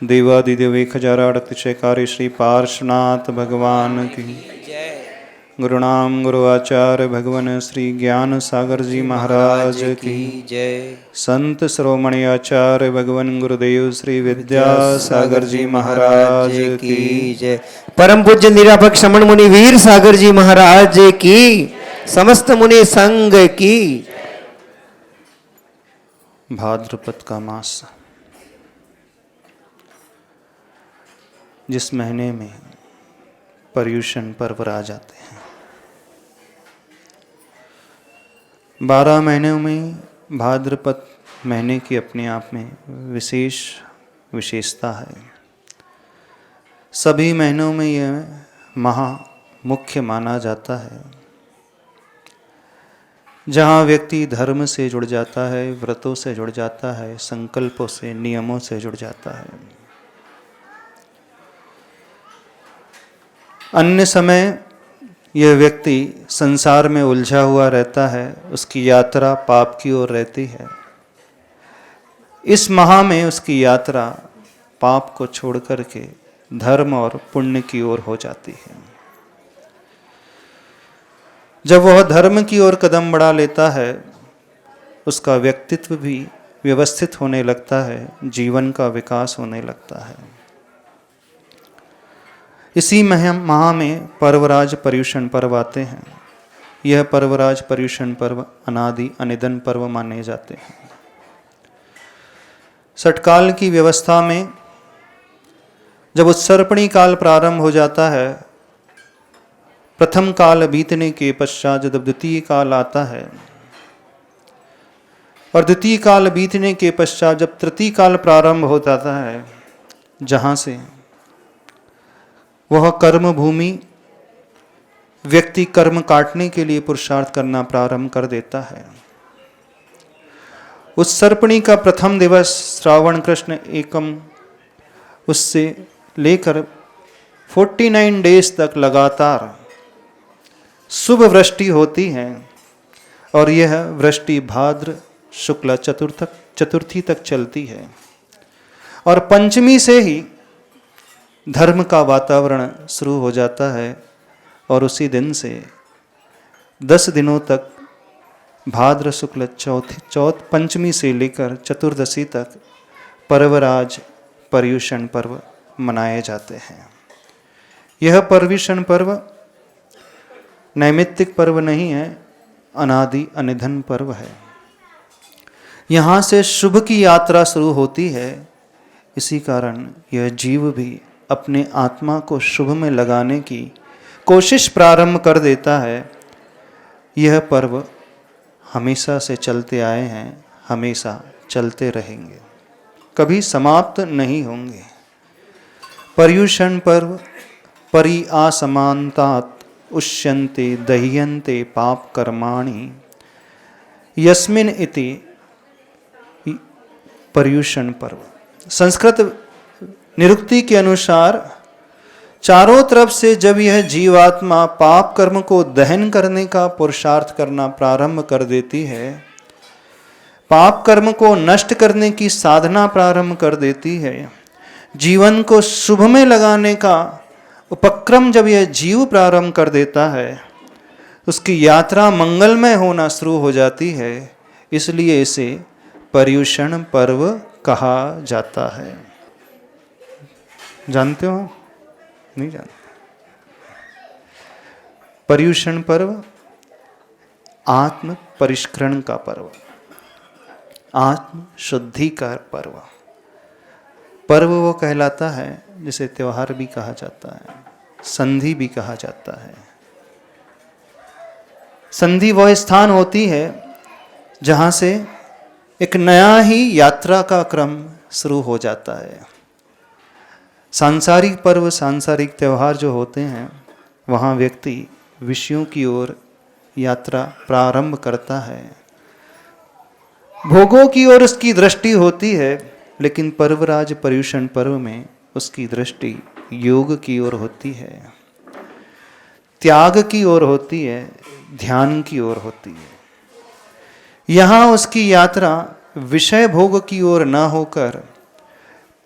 देवादिदेव 1038 श्री पार्श्वनाथ भगवान की गुरुनाम गुरु आचार्य भगवान श्री ज्ञान सागर जी महाराज की जय। संत श्रोमणी आचार्य भगवान गुरुदेव श्री विद्यासागर जी महाराज की जय। परम पूज्य निरापक श्रमण मुनि वीर सागर जी महाराज की, समस्त मुनि संघ की। भाद्रपद का मास, जिस महीने में पर्युषण पर्व आ जाते हैं, 12 महीनों में भाद्रपद महीने की अपने आप में विशेषता है। सभी महीनों में यह महा मुख्य माना जाता है, जहाँ व्यक्ति धर्म से जुड़ जाता है, व्रतों से जुड़ जाता है, संकल्पों से, नियमों से जुड़ जाता है। अन्य समय यह व्यक्ति संसार में उलझा हुआ रहता है, उसकी यात्रा पाप की ओर रहती है। इस माह में उसकी यात्रा पाप को छोड़ करके धर्म और पुण्य की ओर हो जाती है। जब वह धर्म की ओर कदम बढ़ा लेता है, उसका व्यक्तित्व भी व्यवस्थित होने लगता है, जीवन का विकास होने लगता है। इसी माह में पर्वराज पर्युषण पर्व आते हैं। यह पर्वराज पर्युषण पर्व अनादि अनिधन पर्व माने जाते हैं। षटकाल की व्यवस्था में जब उत्सर्पणी काल प्रारंभ हो जाता है, प्रथम काल बीतने के पश्चात जब द्वितीय काल आता है, और द्वितीय काल बीतने के पश्चात जब तृतीय काल प्रारंभ हो जाता है, जहाँ से वह कर्म भूमि व्यक्ति कर्म काटने के लिए पुरुषार्थ करना प्रारंभ कर देता है। उत्सर्पणी का प्रथम दिवस श्रावण कृष्ण एकम, उससे लेकर 49 डेज तक लगातार शुभ वृष्टि होती है, और यह वृष्टि भाद्र शुक्ल चतुर्थी तक चलती है। और पंचमी से ही धर्म का वातावरण शुरू हो जाता है, और उसी दिन से 10 दिनों तक भाद्र शुक्ल पंचमी से लेकर चतुर्दशी तक पर्वराज पर्युषण पर्व मनाए जाते हैं। यह पर्युषण पर्व नैमित्तिक पर्व नहीं है, अनादि अनिधन पर्व है। यहाँ से शुभ की यात्रा शुरू होती है। इसी कारण यह जीव भी अपने आत्मा को शुभ में लगाने की कोशिश प्रारंभ कर देता है। यह पर्व हमेशा से चलते आए हैं, हमेशा चलते रहेंगे, कभी समाप्त नहीं होंगे। पर्युषण पर्व परि असमानतात् उष्यन्ते दह्यन्ते पाप कर्माणि यस्मिन् इति पर्युषण पर्व। संस्कृत निरुक्ति के अनुसार चारों तरफ से जब यह जीवात्मा पाप कर्म को दहन करने का पुरुषार्थ करना प्रारंभ कर देती है, पाप कर्म को नष्ट करने की साधना प्रारंभ कर देती है, जीवन को शुभ में लगाने का उपक्रम जब यह जीव प्रारंभ कर देता है, उसकी यात्रा मंगलमय होना शुरू हो जाती है। इसलिए इसे पर्युषण पर्व कहा जाता है। जानते हो? नहीं जानते? पर्युषण पर्व आत्म परिष्करण का पर्व, आत्म शुद्धि का पर्व वो कहलाता है जिसे त्योहार भी कहा जाता है, संधि भी कहा जाता है। संधि वह स्थान होती है जहाँ से एक नया ही यात्रा का क्रम शुरू हो जाता है। सांसारिक पर्व, सांसारिक त्यौहार जो होते हैं, वहाँ व्यक्ति विषयों की ओर यात्रा प्रारंभ करता है, भोगों की ओर उसकी दृष्टि होती है। लेकिन पर्वराज पर्युषण पर्व में उसकी दृष्टि योग की ओर होती है, त्याग की ओर होती है, ध्यान की ओर होती है। यहाँ उसकी यात्रा विषय भोग की ओर न होकर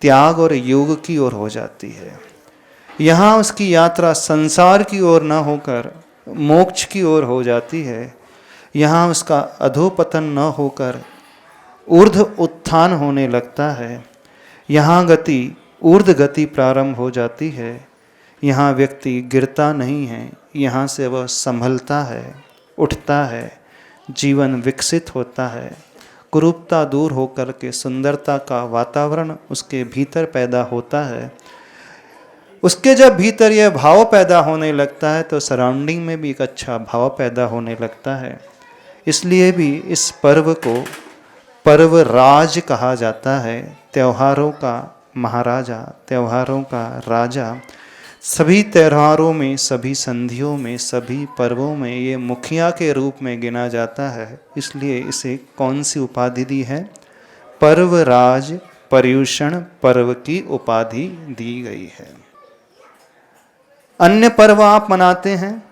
त्याग और योग की ओर हो जाती है। यहाँ उसकी यात्रा संसार की ओर न होकर मोक्ष की ओर हो जाती है। यहाँ उसका अधोपतन न होकर ऊर्ध्व उत्थान होने लगता है। यहाँ गति ऊर्ध्व गति प्रारंभ हो जाती है। यहाँ व्यक्ति गिरता नहीं है, यहाँ से वह संभलता है, उठता है, जीवन विकसित होता है। कुरूपता दूर होकर के सुंदरता का वातावरण उसके भीतर पैदा होता है। उसके जब भीतर यह भाव पैदा होने लगता है तो सराउंडिंग में भी एक अच्छा भाव पैदा होने लगता है। इसलिए भी इस पर्व को पर्व राज कहा जाता है। त्योहारों का महाराजा, त्योहारों का राजा। सभी त्योहारों में, सभी संधियों में, सभी पर्वों में ये मुखिया के रूप में गिना जाता है। इसलिए इसे कौन सी उपाधि दी है? पर्व राज पर्युषण पर्व की उपाधि दी गई है। अन्य पर्व आप मनाते हैं,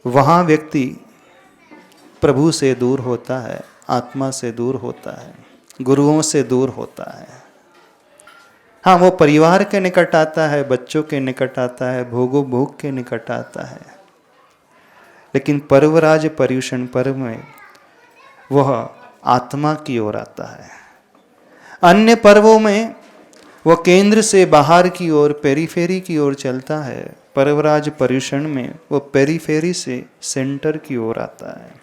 वहां व्यक्ति प्रभु से दूर होता है, आत्मा से दूर होता है, गुरुओं से दूर होता है। हाँ, वो परिवार के निकट आता है, बच्चों के निकट आता है, भोगो भोग के निकट आता है। लेकिन पर्वराज पर्युषण पर्व में वह आत्मा की ओर आता है। अन्य पर्वों में वह केंद्र से बाहर की ओर, पेरीफेरी की ओर चलता है। पर्वराज पर्युषण में वो पेरीफेरी से सेंटर की ओर आता है।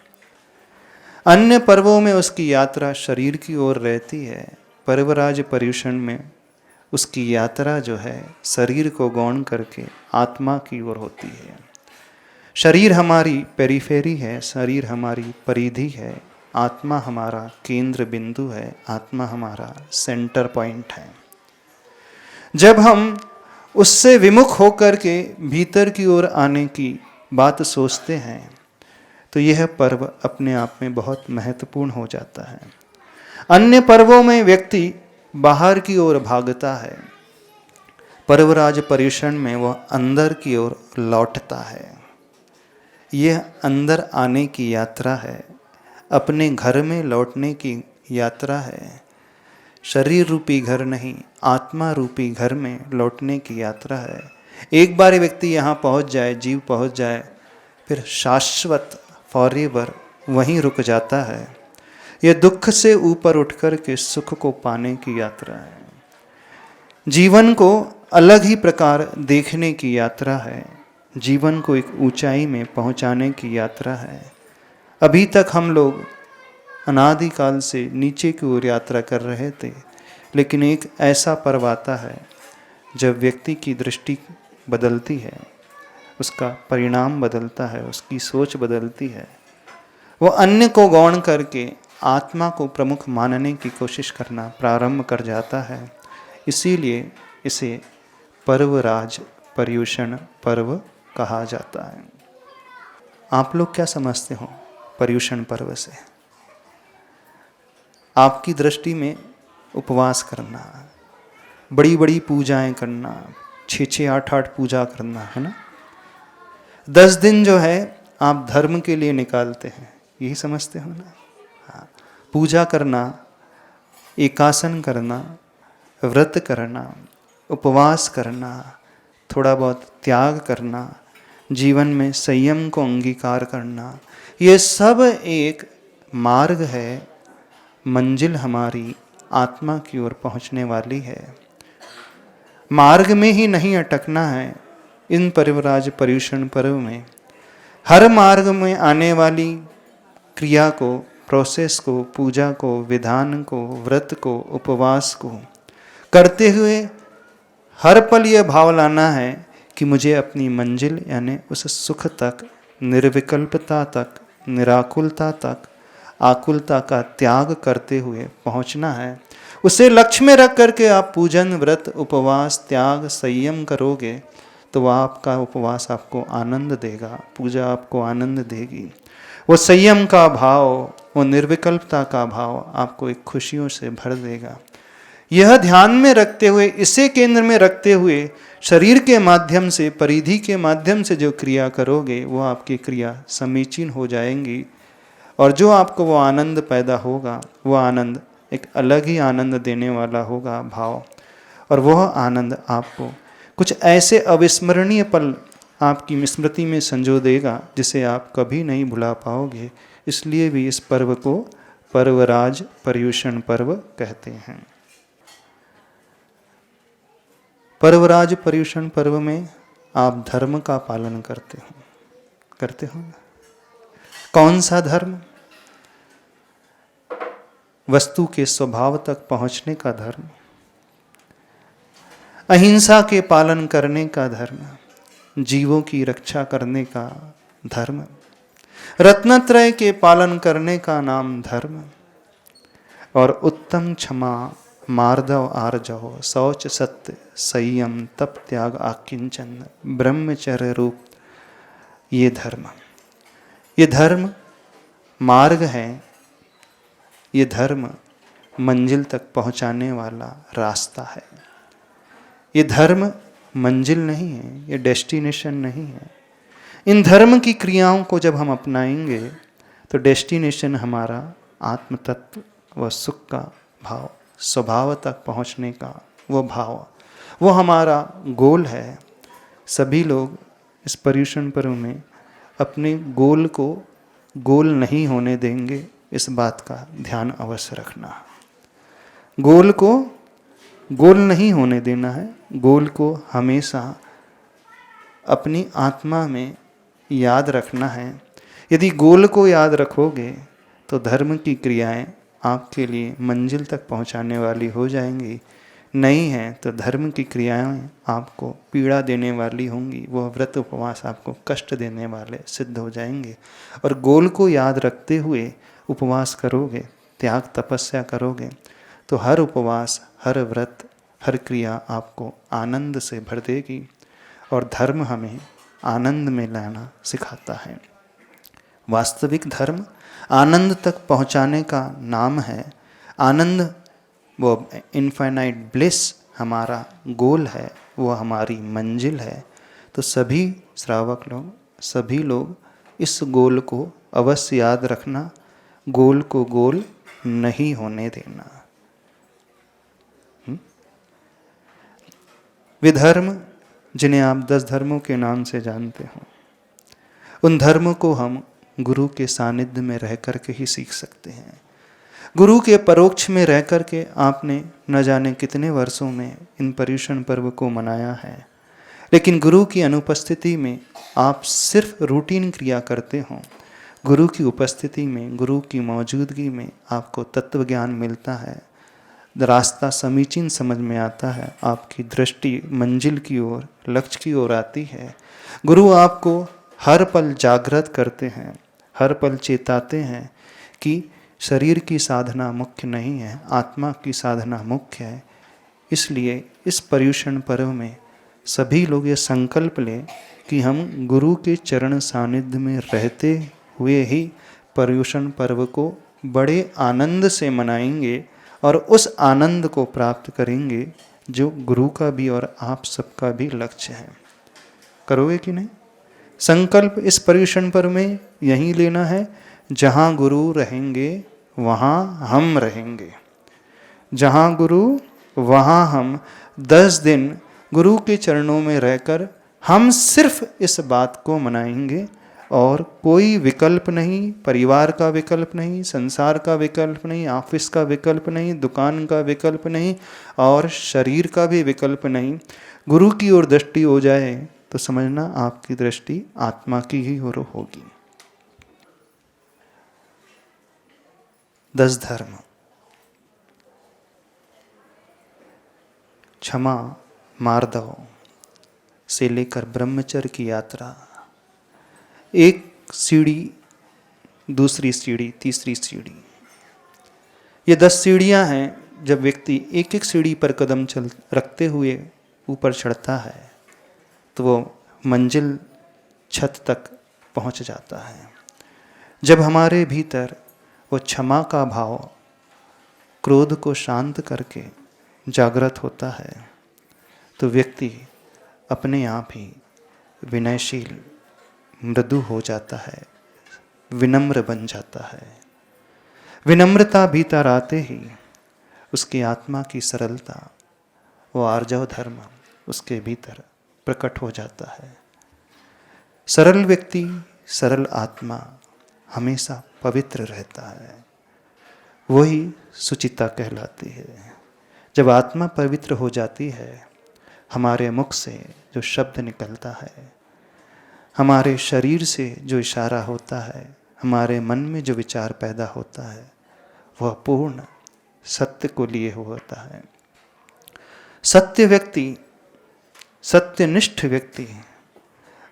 अन्य पर्वों में उसकी यात्रा शरीर की ओर रहती है। पर्वराज पर्युषण में उसकी यात्रा जो है शरीर को गौण करके आत्मा की ओर होती है। शरीर हमारी पेरीफेरी है, शरीर हमारी परिधि है, आत्मा हमारा केंद्र बिंदु है, आत्मा हमारा सेंटर पॉइंट है। जब हम उससे विमुख होकर के भीतर की ओर आने की बात सोचते हैं तो यह पर्व अपने आप में बहुत महत्वपूर्ण हो जाता है। अन्य पर्वों में व्यक्ति बाहर की ओर भागता है। पर्वराज पर्युषण में वह अंदर की ओर लौटता है। यह अंदर आने की यात्रा है, अपने घर में लौटने की यात्रा है। शरीर रूपी घर नहीं, आत्मा रूपी घर में लौटने की यात्रा है। एक बार व्यक्ति यहाँ पहुँच जाए, जीव पहुँच जाए, फिर शाश्वत फॉरएवर वहीं रुक जाता है। यह दुख से ऊपर उठकर के सुख को पाने की यात्रा है। जीवन को अलग ही प्रकार देखने की यात्रा है। जीवन को एक ऊंचाई में पहुंचाने की यात्रा है। अभी तक हम लोग अनादिकाल से नीचे की ओर यात्रा कर रहे थे, लेकिन एक ऐसा पर्व आता है जब व्यक्ति की दृष्टि बदलती है, उसका परिणाम बदलता है, उसकी सोच बदलती है। वो अन्य को गौण करके आत्मा को प्रमुख मानने की कोशिश करना प्रारंभ कर जाता है। इसीलिए इसे पर्वराज पर्युषण पर्व कहा जाता है। आप लोग क्या समझते हो पर्युषण पर्व से? आपकी दृष्टि में उपवास करना, बड़ी बड़ी पूजाएं करना, 6-6, 8-8 पूजा करना, है ना? 10 दिन जो है आप धर्म के लिए निकालते हैं, यही समझते हो ना? हाँ, पूजा करना, एकासन करना, व्रत करना, उपवास करना, थोड़ा बहुत त्याग करना, जीवन में संयम को अंगीकार करना, ये सब एक मार्ग है। मंजिल हमारी आत्मा की ओर पहुंचने वाली है। मार्ग में ही नहीं अटकना है। इन पर्वराज पर्युषण पर्व में हर मार्ग में आने वाली क्रिया को, प्रोसेस को, पूजा को, विधान को, व्रत को, उपवास को करते हुए हर पल यह भाव लाना है कि मुझे अपनी मंजिल यानी उस सुख तक, निर्विकल्पता तक, निराकुलता तक, आकुलता का त्याग करते हुए पहुंचना है। उसे लक्ष्य में रख करके आप पूजन, व्रत, उपवास, त्याग, संयम करोगे तो वह आपका उपवास आपको आनंद देगा, पूजा आपको आनंद देगी। वो संयम का भाव, वो निर्विकल्पता का भाव आपको एक खुशियों से भर देगा। यह ध्यान में रखते हुए, इसे केंद्र में रखते हुए शरीर के माध्यम से, परिधि के माध्यम से जो क्रिया करोगे वो आपकी क्रिया समीचीन हो जाएंगी और जो आपको वो आनंद पैदा होगा वो आनंद एक अलग ही आनंद देने वाला होगा भाव। और वह आनंद आपको कुछ ऐसे अविस्मरणीय पल आपकी स्मृति में संजो देगा जिसे आप कभी नहीं भुला पाओगे। इसलिए भी इस पर्व को पर्वराज पर्युषण पर्व कहते हैं। पर्वराज पर्युषण पर्व में आप धर्म का पालन करते हो। कौन सा धर्म? वस्तु के स्वभाव तक पहुंचने का धर्म, अहिंसा के पालन करने का धर्म, जीवों की रक्षा करने का धर्म, रत्नत्रय के पालन करने का नाम धर्म, और उत्तम क्षमा मार्दव आर्जव शौच सत्य संयम तप त्याग आकिंचन ब्रह्मचर्य रूप ये धर्म मार्ग है। ये धर्म मंजिल तक पहुंचाने वाला रास्ता है। ये धर्म मंजिल नहीं है, ये डेस्टिनेशन नहीं है। इन धर्म की क्रियाओं को जब हम अपनाएंगे तो डेस्टिनेशन हमारा आत्म तत्व व सुख का भाव, स्वभाव तक पहुंचने का वो भाव, वो हमारा गोल है। सभी लोग इस पर्युषण पर्व में अपने गोल को गोल नहीं होने देंगे, इस बात का ध्यान अवश्य रखना। गोल को गोल नहीं होने देना है। गोल को हमेशा अपनी आत्मा में याद रखना है। यदि गोल को याद रखोगे तो धर्म की क्रियाएं आपके लिए मंजिल तक पहुंचाने वाली हो जाएंगी। नहीं है तो धर्म की क्रियाएं आपको पीड़ा देने वाली होंगी। वह व्रत उपवास आपको कष्ट देने वाले सिद्ध हो जाएंगे। और गोल को याद रखते हुए उपवास करोगे, त्याग तपस्या करोगे, तो हर उपवास, हर व्रत, हर क्रिया आपको आनंद से भर देगी। और धर्म हमें आनंद में लाना सिखाता है। वास्तविक धर्म आनंद तक पहुंचाने का नाम है। आनंद वो इनफाइनाइट ब्लिस हमारा गोल है, वो हमारी मंजिल है। तो सभी श्रावक लोग, सभी लोग इस गोल को अवश्य याद रखना। गोल को गोल नहीं होने देना। वे धर्म जिन्हें आप 10 धर्मों के नाम से जानते हो, उन धर्मों को हम गुरु के सानिध्य में रह कर के ही सीख सकते हैं। गुरु के परोक्ष में रह कर के आपने न जाने कितने वर्षों में इन पर्युषण पर्व को मनाया है, लेकिन गुरु की अनुपस्थिति में आप सिर्फ रूटीन क्रिया करते हो। गुरु की उपस्थिति में, गुरु की मौजूदगी में आपको तत्व ज्ञान मिलता है, रास्ता समीचीन समझ में आता है, आपकी दृष्टि मंजिल की ओर, लक्ष्य की ओर आती है। गुरु आपको हर पल जागृत करते हैं, हर पल चेताते हैं कि शरीर की साधना मुख्य नहीं है, आत्मा की साधना मुख्य है। इसलिए इस पर्युषण पर्व में सभी लोग ये संकल्प लें कि हम गुरु के चरण सानिध्य में रहते हुए ही पर्युषण पर्व को बड़े आनंद से मनाएंगे और उस आनंद को प्राप्त करेंगे जो गुरु का भी और आप सबका भी लक्ष्य है। करोगे कि नहीं? संकल्प इस पर्युषण पर्व में यही लेना है, जहाँ गुरु रहेंगे वहाँ हम रहेंगे। जहाँ गुरु वहाँ हम 10 दिन गुरु के चरणों में रहकर हम सिर्फ इस बात को मनाएंगे और कोई विकल्प नहीं, परिवार का विकल्प नहीं, संसार का विकल्प नहीं, ऑफिस का विकल्प नहीं, दुकान का विकल्प नहीं और शरीर का भी विकल्प नहीं। गुरु की ओर दृष्टि हो जाए तो समझना आपकी दृष्टि आत्मा की ही ओर होगी। 10 धर्म, क्षमा मार्दव से लेकर ब्रह्मचर्य की यात्रा, एक सीढ़ी, दूसरी सीढ़ी, तीसरी सीढ़ी, ये 10 सीढ़ियां हैं। जब व्यक्ति एक एक सीढ़ी पर कदम रखते हुए ऊपर चढ़ता है तो वो मंजिल छत तक पहुंच जाता है। जब हमारे भीतर वो क्षमा का भाव क्रोध को शांत करके जागृत होता है तो व्यक्ति अपने आप ही विनयशील, मृदु हो जाता है, विनम्र बन जाता है। विनम्रता भीतर आते ही उसकी आत्मा की सरलता, वो आर्जव धर्म उसके भीतर प्रकट हो जाता है। सरल व्यक्ति, सरल आत्मा हमेशा पवित्र रहता है, वही सुचिता कहलाती है। जब आत्मा पवित्र हो जाती है, हमारे मुख से जो शब्द निकलता है, हमारे शरीर से जो इशारा होता है, हमारे मन में जो विचार पैदा होता है, वह पूर्ण सत्य को लिए हुआ होता है। सत्य व्यक्ति, सत्यनिष्ठ व्यक्ति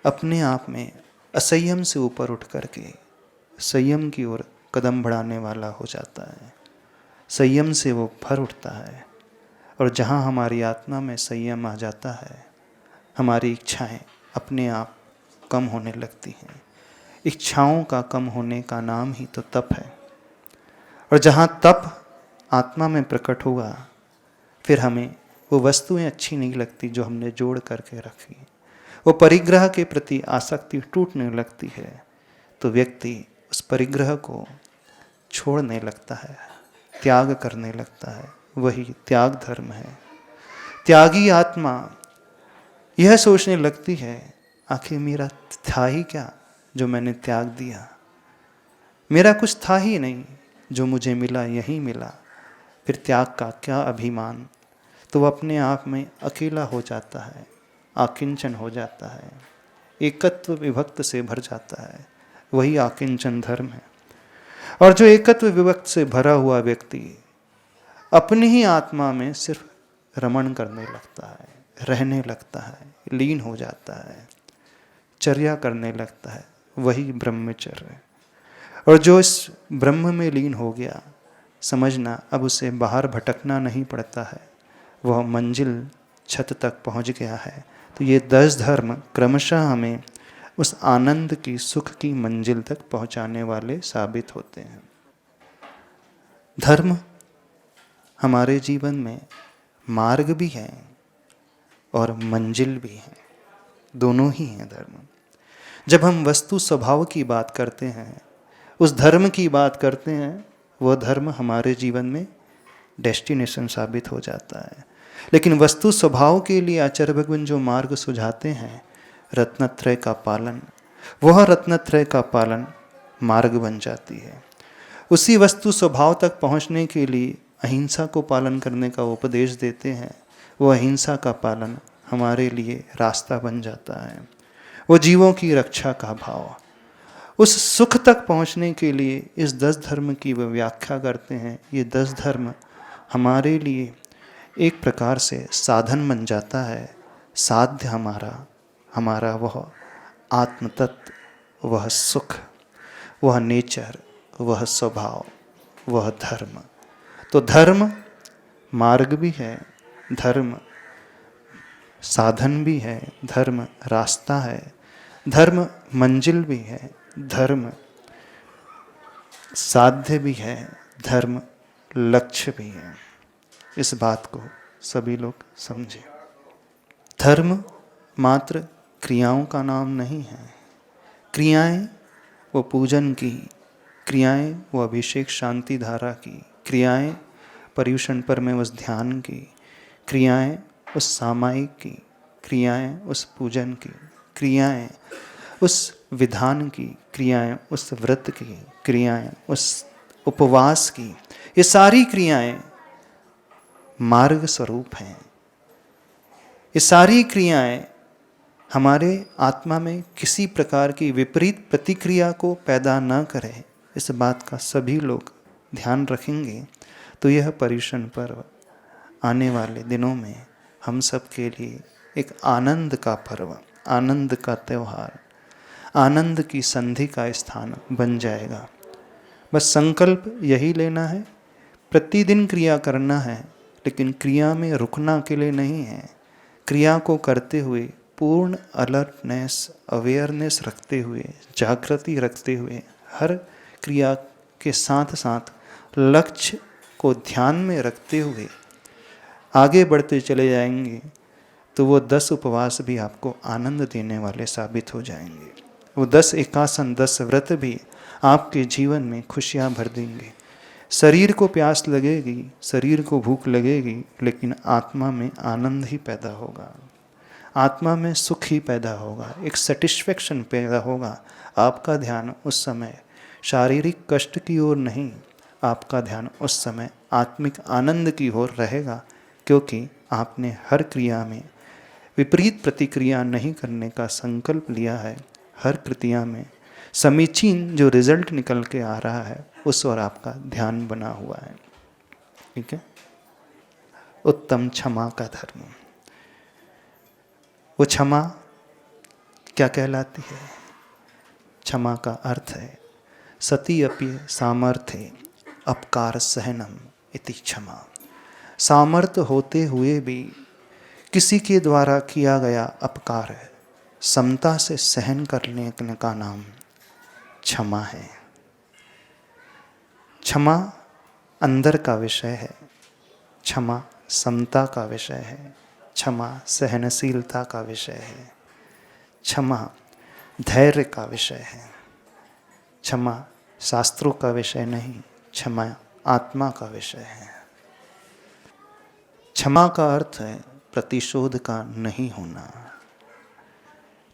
अपने आप में असंयम से ऊपर उठ करके संयम की ओर कदम बढ़ाने वाला हो जाता है। संयम से वो भर उठता है, और जहाँ हमारी आत्मा में संयम आ जाता है, हमारी इच्छाएं अपने आप कम होने लगती हैं। इच्छाओं का कम होने का नाम ही तो तप है। और जहाँ तप आत्मा में प्रकट हुआ, फिर हमें वो वस्तुएं अच्छी नहीं लगती जो हमने जोड़ करके रखी, वो परिग्रह के प्रति आसक्ति टूटने लगती है, तो व्यक्ति उस परिग्रह को छोड़ने लगता है, त्याग करने लगता है। वही त्याग धर्म है। त्यागी आत्मा यह सोचने लगती है, आखिर मेरा था ही क्या जो मैंने त्याग दिया, मेरा कुछ था ही नहीं, जो मुझे मिला यही मिला, फिर त्याग का क्या अभिमान। तो वह अपने आप में अकेला हो जाता है, आकिंचन हो जाता है, एकत्व विभक्त से भर जाता है। वही आकिंचन धर्म है। और जो एकत्व विभक्त से भरा हुआ व्यक्ति अपनी ही आत्मा में सिर्फ रमण करने लगता है, रहने लगता है, लीन हो जाता है, चर्या करने लगता है, वही ब्रह्मचर्य। और जो इस ब्रह्म में लीन हो गया, समझना अब उसे बाहर भटकना नहीं पड़ता है, वह मंजिल छत तक पहुंच गया है। तो ये 10 धर्म क्रमशः हमें उस आनंद की, सुख की मंजिल तक पहुंचाने वाले साबित होते हैं। धर्म हमारे जीवन में मार्ग भी है और मंजिल भी है, दोनों ही हैं धर्म। जब हम वस्तु स्वभाव की बात करते हैं, उस धर्म की बात करते हैं, वह धर्म हमारे जीवन में डेस्टिनेशन साबित हो जाता है। लेकिन वस्तु स्वभाव के लिए आचार्य भगवान जो मार्ग सुझाते हैं, रत्नत्रय का पालन, वह रत्नत्रय का पालन मार्ग बन जाती है। उसी वस्तु स्वभाव तक पहुंचने के लिए अहिंसा को पालन करने का उपदेश देते हैं, वो अहिंसा का पालन हमारे लिए रास्ता बन जाता है। वो जीवों की रक्षा का भाव, उस सुख तक पहुंचने के लिए इस 10 धर्म की वो व्याख्या करते हैं। ये 10 धर्म हमारे लिए एक प्रकार से साधन बन जाता है। साध्य हमारा वह आत्मतत्व, वह सुख, वह नेचर, वह स्वभाव, वह धर्म। तो धर्म मार्ग भी है, धर्म साधन भी है, धर्म रास्ता है, धर्म मंजिल भी है, धर्म साध्य भी है, धर्म लक्ष्य भी है। इस बात को सभी लोग समझें। धर्म मात्र क्रियाओं का नाम नहीं है। क्रियाएं वो पूजन की, क्रियाएं वो अभिषेक शांति धारा की, क्रियाएं पर्युषण पर में उस ध्यान की, क्रियाएं उस सामायिक की, क्रियाएं उस पूजन की, क्रियाएं उस विधान की, क्रियाएं उस व्रत की, क्रियाएं उस उपवास की। ये सारी क्रियाएं मार्ग स्वरूप हैं। ये सारी क्रियाएं हमारे आत्मा में किसी प्रकार की विपरीत प्रतिक्रिया को पैदा न करें, इस बात का सभी लोग ध्यान रखेंगे, तो यह पर्युषण पर्व आने वाले दिनों में हम सब के लिए एक आनंद का पर्व, आनंद का त्यौहार, आनंद की संधि का स्थान बन जाएगा। बस संकल्प यही लेना है, प्रतिदिन क्रिया करना है, लेकिन क्रिया में रुकना के लिए नहीं है। क्रिया को करते हुए पूर्ण अलर्टनेस, अवेयरनेस रखते हुए, जागृति रखते हुए, हर क्रिया के साथ साथ लक्ष्य को ध्यान में रखते हुए आगे बढ़ते चले जाएंगे, तो वो 10 उपवास भी आपको आनंद देने वाले साबित हो जाएंगे। वो 10 एकासन, 10 व्रत भी आपके जीवन में खुशियाँ भर देंगे। शरीर को प्यास लगेगी, शरीर को भूख लगेगी, लेकिन आत्मा में आनंद ही पैदा होगा, आत्मा में सुख ही पैदा होगा, एक सेटिस्फेक्शन पैदा होगा। आपका ध्यान उस समय शारीरिक कष्ट की ओर नहीं, आपका ध्यान उस समय आत्मिक आनंद की ओर रहेगा, क्योंकि आपने हर क्रिया में विपरीत प्रतिक्रिया नहीं करने का संकल्प लिया है। हर कृतिया में समीचीन जो रिजल्ट निकल के आ रहा है उस ओर आपका ध्यान बना हुआ है। ठीक है। उत्तम क्षमा का धर्म, वो क्षमा क्या कहलाती है? क्षमा का अर्थ है सती अपि सामर्थ्य अपकार सहनम इति क्षमा। सामर्थ्य होते हुए भी किसी के द्वारा किया गया अपकार है, समता से सहन करने का नाम क्षमा है। क्षमा अंदर का विषय है, क्षमा समता का विषय है, क्षमा सहनशीलता का विषय है, क्षमा धैर्य का विषय है। क्षमा शास्त्रों का विषय नहीं, क्षमा आत्मा का विषय है। क्षमा का अर्थ है प्रतिशोध का नहीं होना,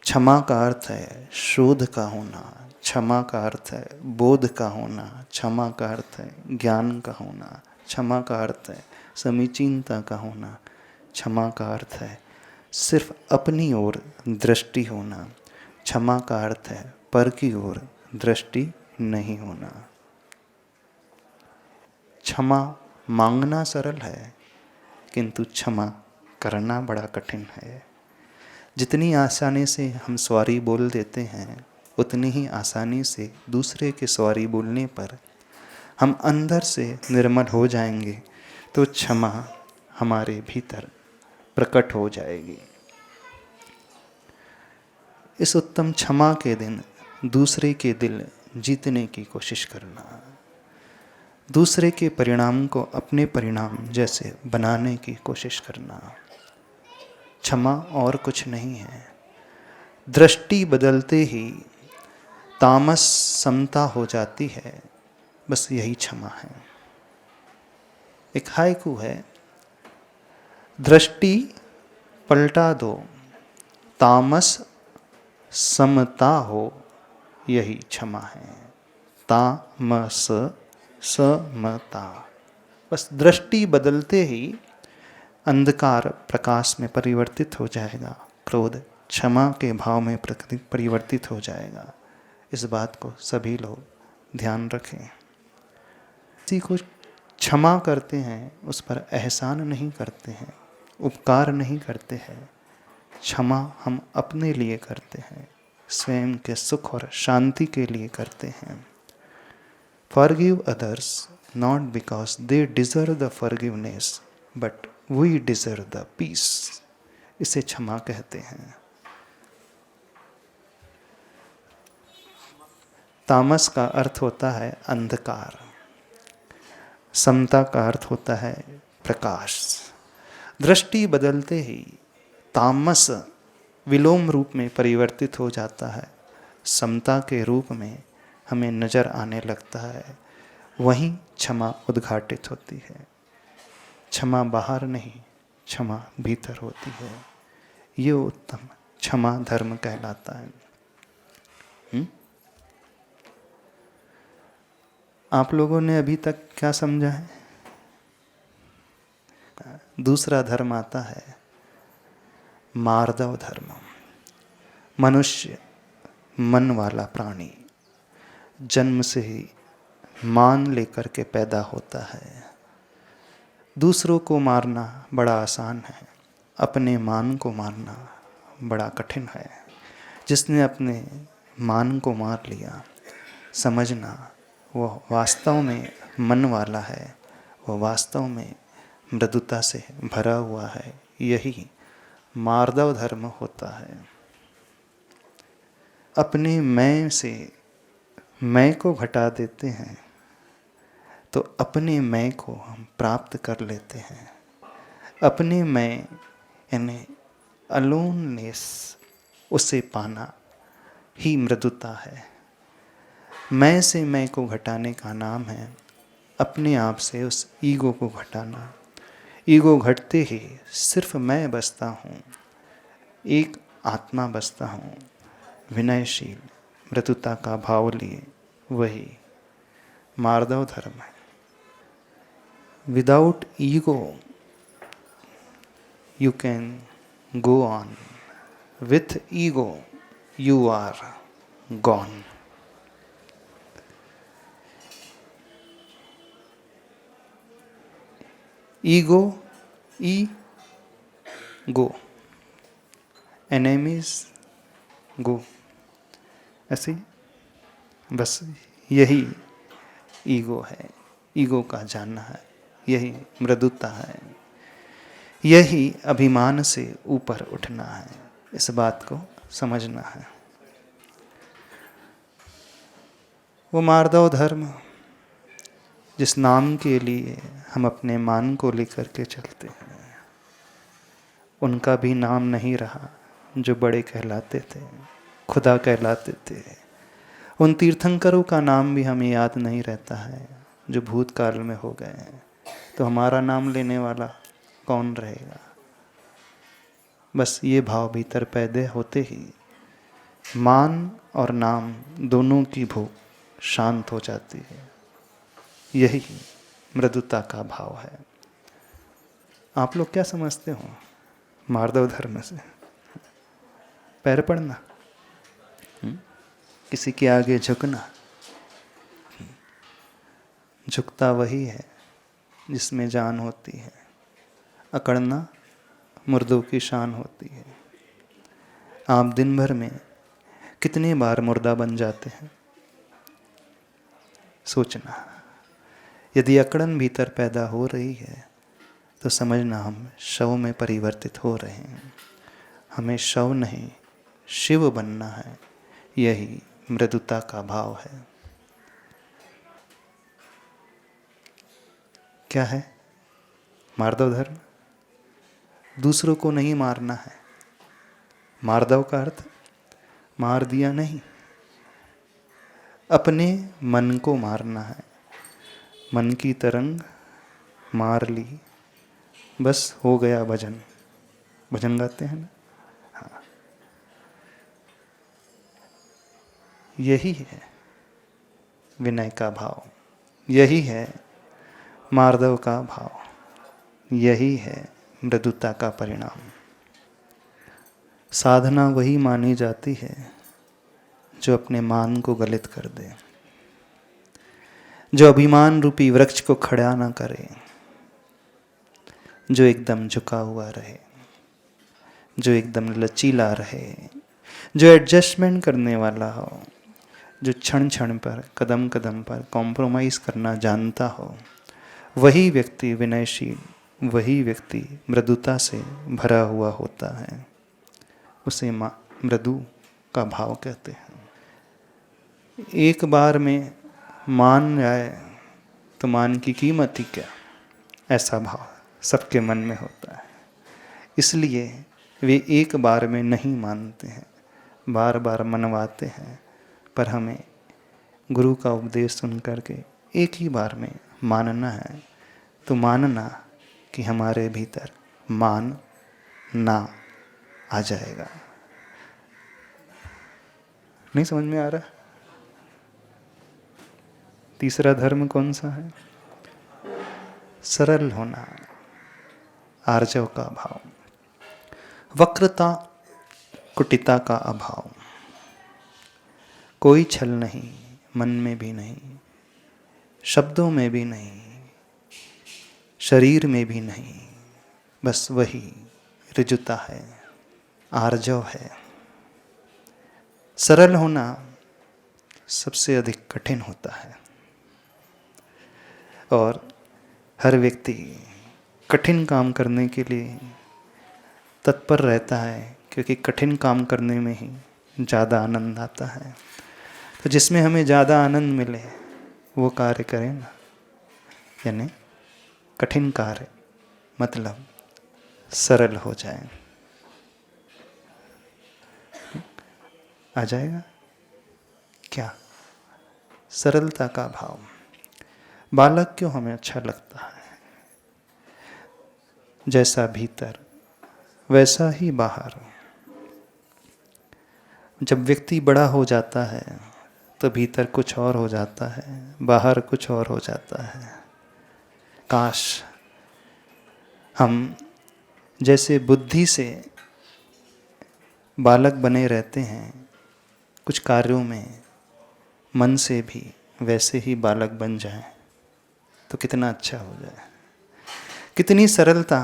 क्षमा का अर्थ है शोध का होना, क्षमा का अर्थ है बोध का होना, क्षमा का अर्थ है ज्ञान का होना, क्षमा का अर्थ है समीचीनता का होना, क्षमा का अर्थ है सिर्फ अपनी ओर दृष्टि होना, क्षमा का अर्थ है पर की ओर दृष्टि नहीं होना। क्षमा मांगना सरल है, किंतु क्षमा करना बड़ा कठिन है। जितनी आसानी से हम सॉरी बोल देते हैं, उतनी ही आसानी से दूसरे के सॉरी बोलने पर हम अंदर से निर्मल हो जाएंगे, तो क्षमा हमारे भीतर प्रकट हो जाएगी। इस उत्तम क्षमा के दिन दूसरे के दिल जीतने की कोशिश करना, दूसरे के परिणाम को अपने परिणाम जैसे बनाने की कोशिश करना। क्षमा और कुछ नहीं है। दृष्टि बदलते ही तामस समता हो जाती है, बस यही क्षमा है। एक हाइकू है, दृष्टि पलटा दो, तामस समता हो, यही क्षमा है। तामस समता, बस दृष्टि बदलते ही अंधकार प्रकाश में परिवर्तित हो जाएगा, क्रोध क्षमा के भाव में परिवर्तित हो जाएगा। इस बात को सभी लोग ध्यान रखें। किसी को क्षमा करते हैं, उस पर एहसान नहीं करते हैं, उपकार नहीं करते हैं। क्षमा हम अपने लिए करते हैं, स्वयं के सुख और शांति के लिए करते हैं। Forgive others not because they deserve the forgiveness, but we deserve the peace. इसे क्षमा कहते हैं। तामस का अर्थ होता है अंधकार, समता का अर्थ होता है प्रकाश। दृष्टि बदलते ही तामस विलोम रूप में परिवर्तित हो जाता है, समता के रूप में हमें नजर आने लगता है। वहीं क्षमा उद्घाटित होती है। क्षमा बाहर नहीं, क्षमा भीतर होती है। ये उत्तम क्षमा धर्म कहलाता है। आप लोगों ने अभी तक क्या समझा है? दूसरा धर्म आता है मार्दव धर्म। मनुष्य मन वाला प्राणी जन्म से ही मान लेकर के पैदा होता है। दूसरों को मारना बड़ा आसान है, अपने मान को मारना बड़ा कठिन है। जिसने अपने मान को मार लिया, समझना वह वास्तव में मन वाला है, वह वास्तव में मृदुता से भरा हुआ है। यही मार्दव धर्म होता है। अपने मैं से मैं को घटा देते हैं तो अपने मैं को हम प्राप्त कर लेते हैं। अपने मैं यानी अलोननेस, उसे पाना ही मृदुता है। मैं से मैं को घटाने का नाम है अपने आप से उस ईगो को घटाना। ईगो घटते ही सिर्फ मैं बचता हूँ, एक आत्मा बचता हूँ, विनयशील मृदुता का भाव लिए। वही मार्दव धर्म है। Without ego you can go on, with ego you are gone. Ego, E go, enemies go, ऐसे बस यही ईगो है। ईगो का जानना है, यही मृदुता है, यही अभिमान से ऊपर उठना है। इस बात को समझना है। वो मार्दव धर्म जिस नाम के लिए हम अपने मान को लेकर के चलते हैं, उनका भी नाम नहीं रहा जो बड़े कहलाते थे, खुदा कहलाते थे। उन तीर्थंकरों का नाम भी हमें याद नहीं रहता है जो भूतकाल में हो गए हैं। तो हमारा नाम लेने वाला कौन रहेगा? बस ये भाव भीतर पैदा होते ही मान और नाम दोनों की भूख शांत हो जाती है। यही मृदुता का भाव है। आप लोग क्या समझते हो मार्दव धर्म से? पैर पड़ना, किसी के आगे झुकना। झुकता वही है जिसमें जान होती है, अकड़ना मुर्दों की शान होती है। आप दिन भर में कितने बार मुर्दा बन जाते हैं? सोचना। यदि अकड़न भीतर पैदा हो रही है तो समझना हम शव में परिवर्तित हो रहे हैं। हमें शव नहीं शिव बनना है। यही मृदुता का भाव है। क्या है मार्दव धर्म? दूसरों को नहीं मारना है। मार्दव का अर्थ मार दिया नहीं, अपने मन को मारना है। मन की तरंग मार ली, बस हो गया भजन। भजन गाते हैं ना? हाँ, यही है विनय का भाव, यही है मार्दव का भाव, यही है मृदुता का परिणाम। साधना वही मानी जाती है जो अपने मान को गलित कर दे, जो अभिमान रूपी वृक्ष को खड़ा ना करे, जो एकदम झुका हुआ रहे, जो एकदम लचीला रहे, जो एडजस्टमेंट करने वाला हो, जो क्षण क्षण पर कदम कदम पर कॉम्प्रोमाइज़ करना जानता हो। वही व्यक्ति विनयशील, वही व्यक्ति मृदुता से भरा हुआ होता है। उसे मृदु का भाव कहते हैं। एक बार में मान जाए तो मान की कीमत ही क्या, ऐसा भाव सबके मन में होता है। इसलिए वे एक बार में नहीं मानते हैं, बार बार मनवाते हैं। पर हमें गुरु का उपदेश सुन करके एक ही बार में मानना है। तो मानना कि हमारे भीतर मान ना आ जाएगा। नहीं समझ में आ रहा? तीसरा धर्म कौन सा है? सरल होना, आर्जव का भाव, वक्रता कुटिलता का अभाव, कोई छल नहीं, मन में भी नहीं, शब्दों में भी नहीं, शरीर में भी नहीं। बस वही ऋजुता है, आर्जव है। सरल होना सबसे अधिक कठिन होता है और हर व्यक्ति कठिन काम करने के लिए तत्पर रहता है, क्योंकि कठिन काम करने में ही ज़्यादा आनंद आता है। तो जिसमें हमें ज़्यादा आनंद मिले वो कार्य करें ना। यानी कठिन कार्य मतलब सरल हो जाए। आ जाएगा क्या? सरलता का भाव। बालक क्यों हमें अच्छा लगता है? जैसा भीतर वैसा ही बाहर। जब व्यक्ति बड़ा हो जाता है तो भीतर कुछ और हो जाता है, बाहर कुछ और हो जाता है। काश हम जैसे बुद्धि से बालक बने रहते हैं कुछ कार्यों में, मन से भी वैसे ही बालक बन जाएं तो कितना अच्छा हो जाए, कितनी सरलता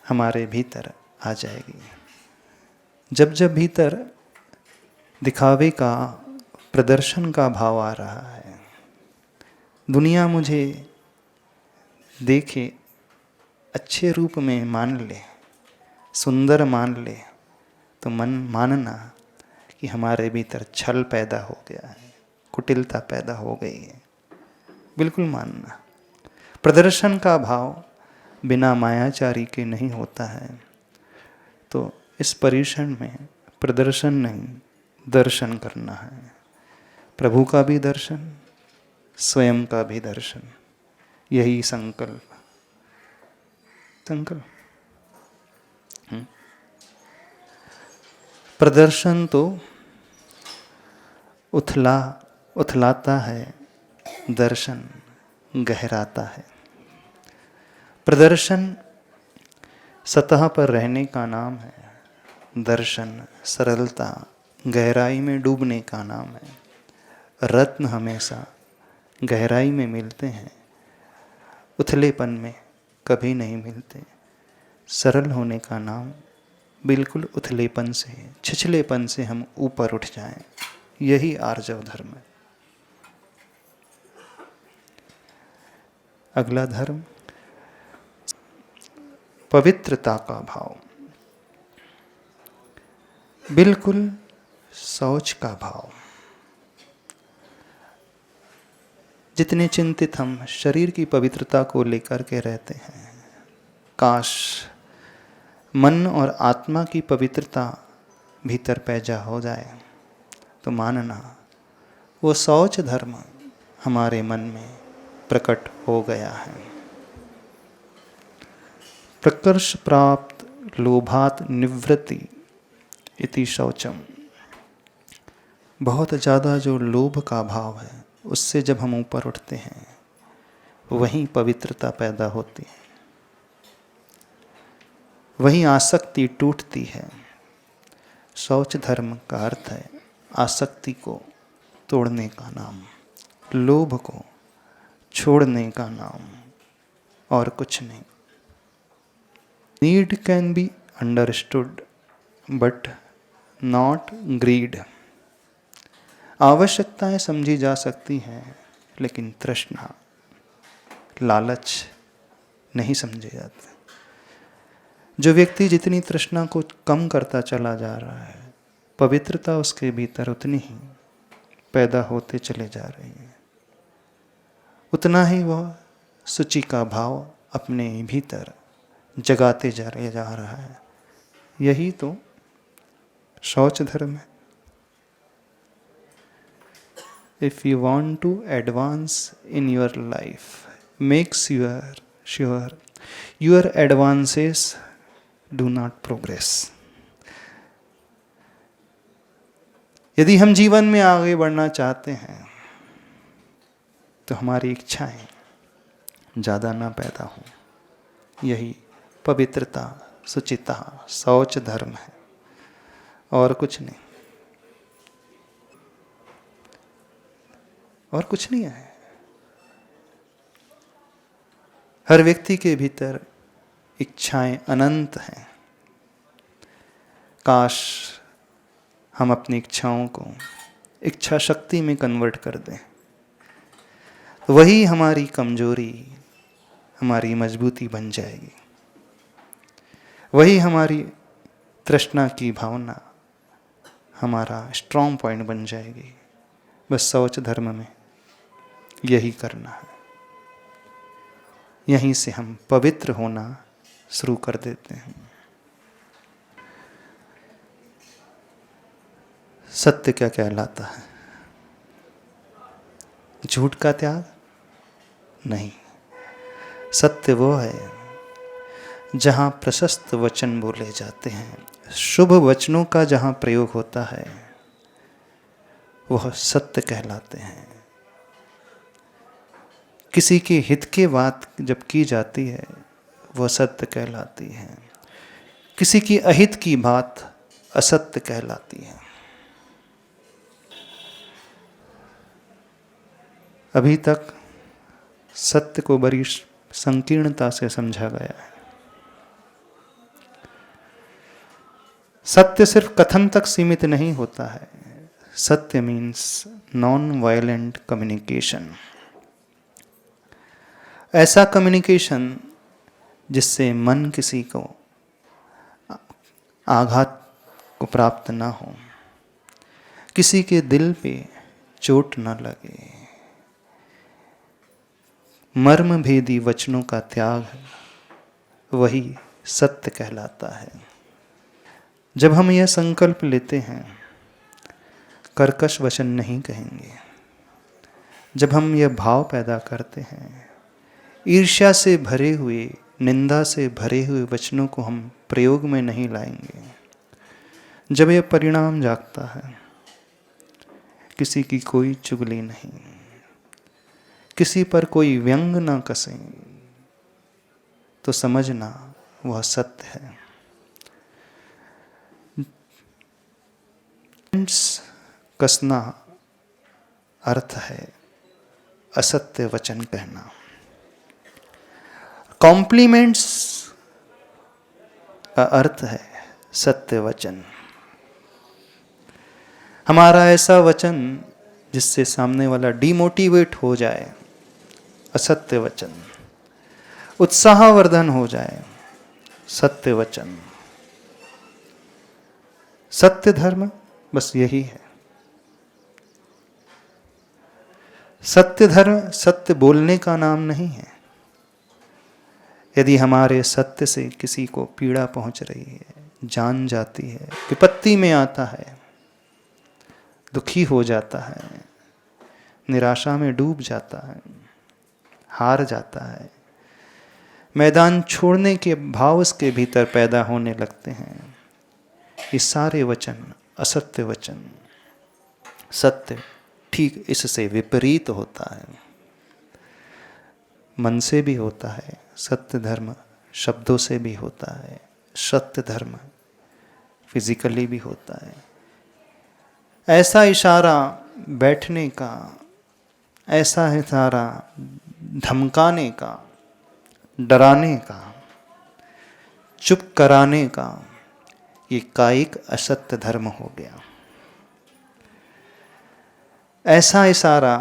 हमारे भीतर आ जाएगी। जब जब भीतर दिखावे का, प्रदर्शन का भाव आ रहा है, दुनिया मुझे देखे, अच्छे रूप में मान ले, सुंदर मान ले, तो मन मानना कि हमारे भीतर छल पैदा हो गया है, कुटिलता पैदा हो गई है, बिल्कुल मानना। प्रदर्शन का भाव बिना मायाचारी के नहीं होता है। तो इस परिक्षण में प्रदर्शन नहीं, दर्शन करना है। प्रभु का भी दर्शन, स्वयं का भी दर्शन, यही संकल्प। प्रदर्शन तो उथलाता है, दर्शन गहराता है। प्रदर्शन सतह पर रहने का नाम है, दर्शन सरलता, गहराई में डूबने का नाम है। रत्न हमेशा गहराई में मिलते हैं, उथलेपन में कभी नहीं मिलते। सरल होने का नाम बिल्कुल उथलेपन से, छिछलेपन से हम ऊपर उठ जाएं, यही आर्जव धर्म है। अगला धर्म पवित्रता का भाव, बिल्कुल शौच का भाव। जितने चिंतित हम शरीर की पवित्रता को लेकर के रहते हैं, काश मन और आत्मा की पवित्रता भीतर पैदा हो जाए तो मानना वो शौच धर्म हमारे मन में प्रकट हो गया है। प्रकर्ष प्राप्त लोभात निवृत्ति इति शौचम। बहुत ज़्यादा जो लोभ का भाव है उससे जब हम ऊपर उठते हैं वहीं पवित्रता पैदा होती है, वहीं आसक्ति टूटती है। शौच धर्म का अर्थ है आसक्ति को तोड़ने का नाम, लोभ को छोड़ने का नाम, और कुछ नहीं। Need can be understood but not greed. आवश्यकताएं समझी जा सकती हैं लेकिन तृष्णा, लालच नहीं समझे जाते। जो व्यक्ति जितनी तृष्णा को कम करता चला जा रहा है, पवित्रता उसके भीतर उतनी ही पैदा होते चले जा रही है, उतना ही वह शुचि का भाव अपने भीतर जगाते जा रहा है। यही तो शौच धर्म है। If you want to advance in your life, make sure your advances do not progress. यदि हम जीवन में आगे बढ़ना चाहते हैं तो हमारी इच्छाएं ज़्यादा ना पैदा हों। यही पवित्रता, शुचिता, शौच धर्म है, और कुछ नहीं, और कुछ नहीं है। हर व्यक्ति के भीतर इच्छाएं अनंत हैं। काश हम अपनी इच्छाओं को इच्छा शक्ति में कन्वर्ट कर दें, वही हमारी कमजोरी हमारी मजबूती बन जाएगी, वही हमारी तृष्णा की भावना हमारा स्ट्रॉन्ग पॉइंट बन जाएगी। बस शौच धर्म में यही करना है। यहीं से हम पवित्र होना शुरू कर देते हैं। सत्य क्या कहलाता है? झूठ का त्याग, नहीं, सत्य वो है जहाँ प्रशस्त वचन बोले जाते हैं, शुभ वचनों का जहाँ प्रयोग होता है वह सत्य कहलाते हैं। किसी के हित की बात जब की जाती है वह सत्य कहलाती है, किसी की अहित की बात असत्य कहलाती है। अभी तक सत्य को बड़ी संकीर्णता से समझा गया है। सत्य सिर्फ कथन तक सीमित नहीं होता है। सत्य मीन्स नॉन वायलेंट कम्युनिकेशन, ऐसा कम्युनिकेशन जिससे मन किसी को आघात को प्राप्त ना हो, किसी के दिल पे चोट न लगे। मर्म भेदी वचनों का त्याग वही सत्य कहलाता है। जब हम यह संकल्प लेते हैं कर्कश वचन नहीं कहेंगे, जब हम यह भाव पैदा करते हैं ईर्ष्या से भरे हुए, निंदा से भरे हुए वचनों को हम प्रयोग में नहीं लाएंगे, जब यह परिणाम जागता है किसी की कोई चुगली नहीं, किसी पर कोई व्यंग न कसें, तो समझना वह सत्य है। कसना अर्थ है असत्य वचन कहना। कॉम्प्लीमेंट्स का अर्थ है सत्य वचन। हमारा ऐसा वचन जिससे सामने वाला डिमोटिवेट हो जाए, असत्य वचन। उत्साहवर्धन हो जाए, सत्य वचन। सत्य धर्म बस यही है। सत्य धर्म सत्य बोलने का नाम नहीं है। यदि हमारे सत्य से किसी को पीड़ा पहुंच रही है, जान जाती है, विपत्ति में आता है, दुखी हो जाता है, निराशा में डूब जाता है, हार जाता है, मैदान छोड़ने के भाव उसके भीतर पैदा होने लगते हैं, ये सारे वचन असत्य वचन। सत्य ठीक इससे विपरीत होता है। मन से भी होता है सत्य धर्म, शब्दों से भी होता है सत्य धर्म, फिजिकली भी होता है। ऐसा इशारा बैठने का, ऐसा इशारा धमकाने का, डराने का, चुप कराने का, ये कायिक असत्य धर्म हो गया। ऐसा इशारा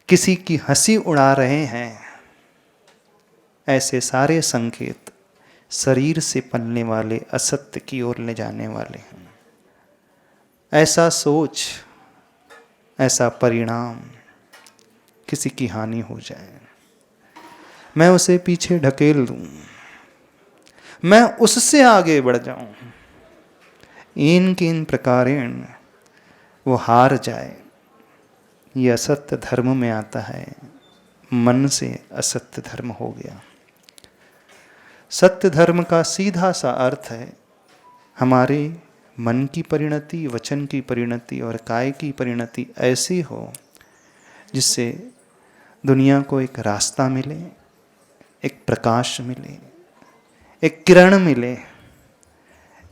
किसी की हंसी उड़ा रहे हैं, ऐसे सारे संकेत शरीर से पलने वाले असत्य की ओर ले जाने वाले हैं। ऐसा सोच, ऐसा परिणाम किसी की हानि हो जाए, मैं उसे पीछे ढकेल दूं, मैं उससे आगे बढ़ जाऊं, इन किन प्रकारेण वो हार जाए, ये असत्य धर्म में आता है। मन से असत्य धर्म हो गया। सत्य धर्म का सीधा सा अर्थ है हमारे मन की परिणति, वचन की परिणति और काय की परिणति ऐसी हो जिससे दुनिया को एक रास्ता मिले, एक प्रकाश मिले, एक किरण मिले,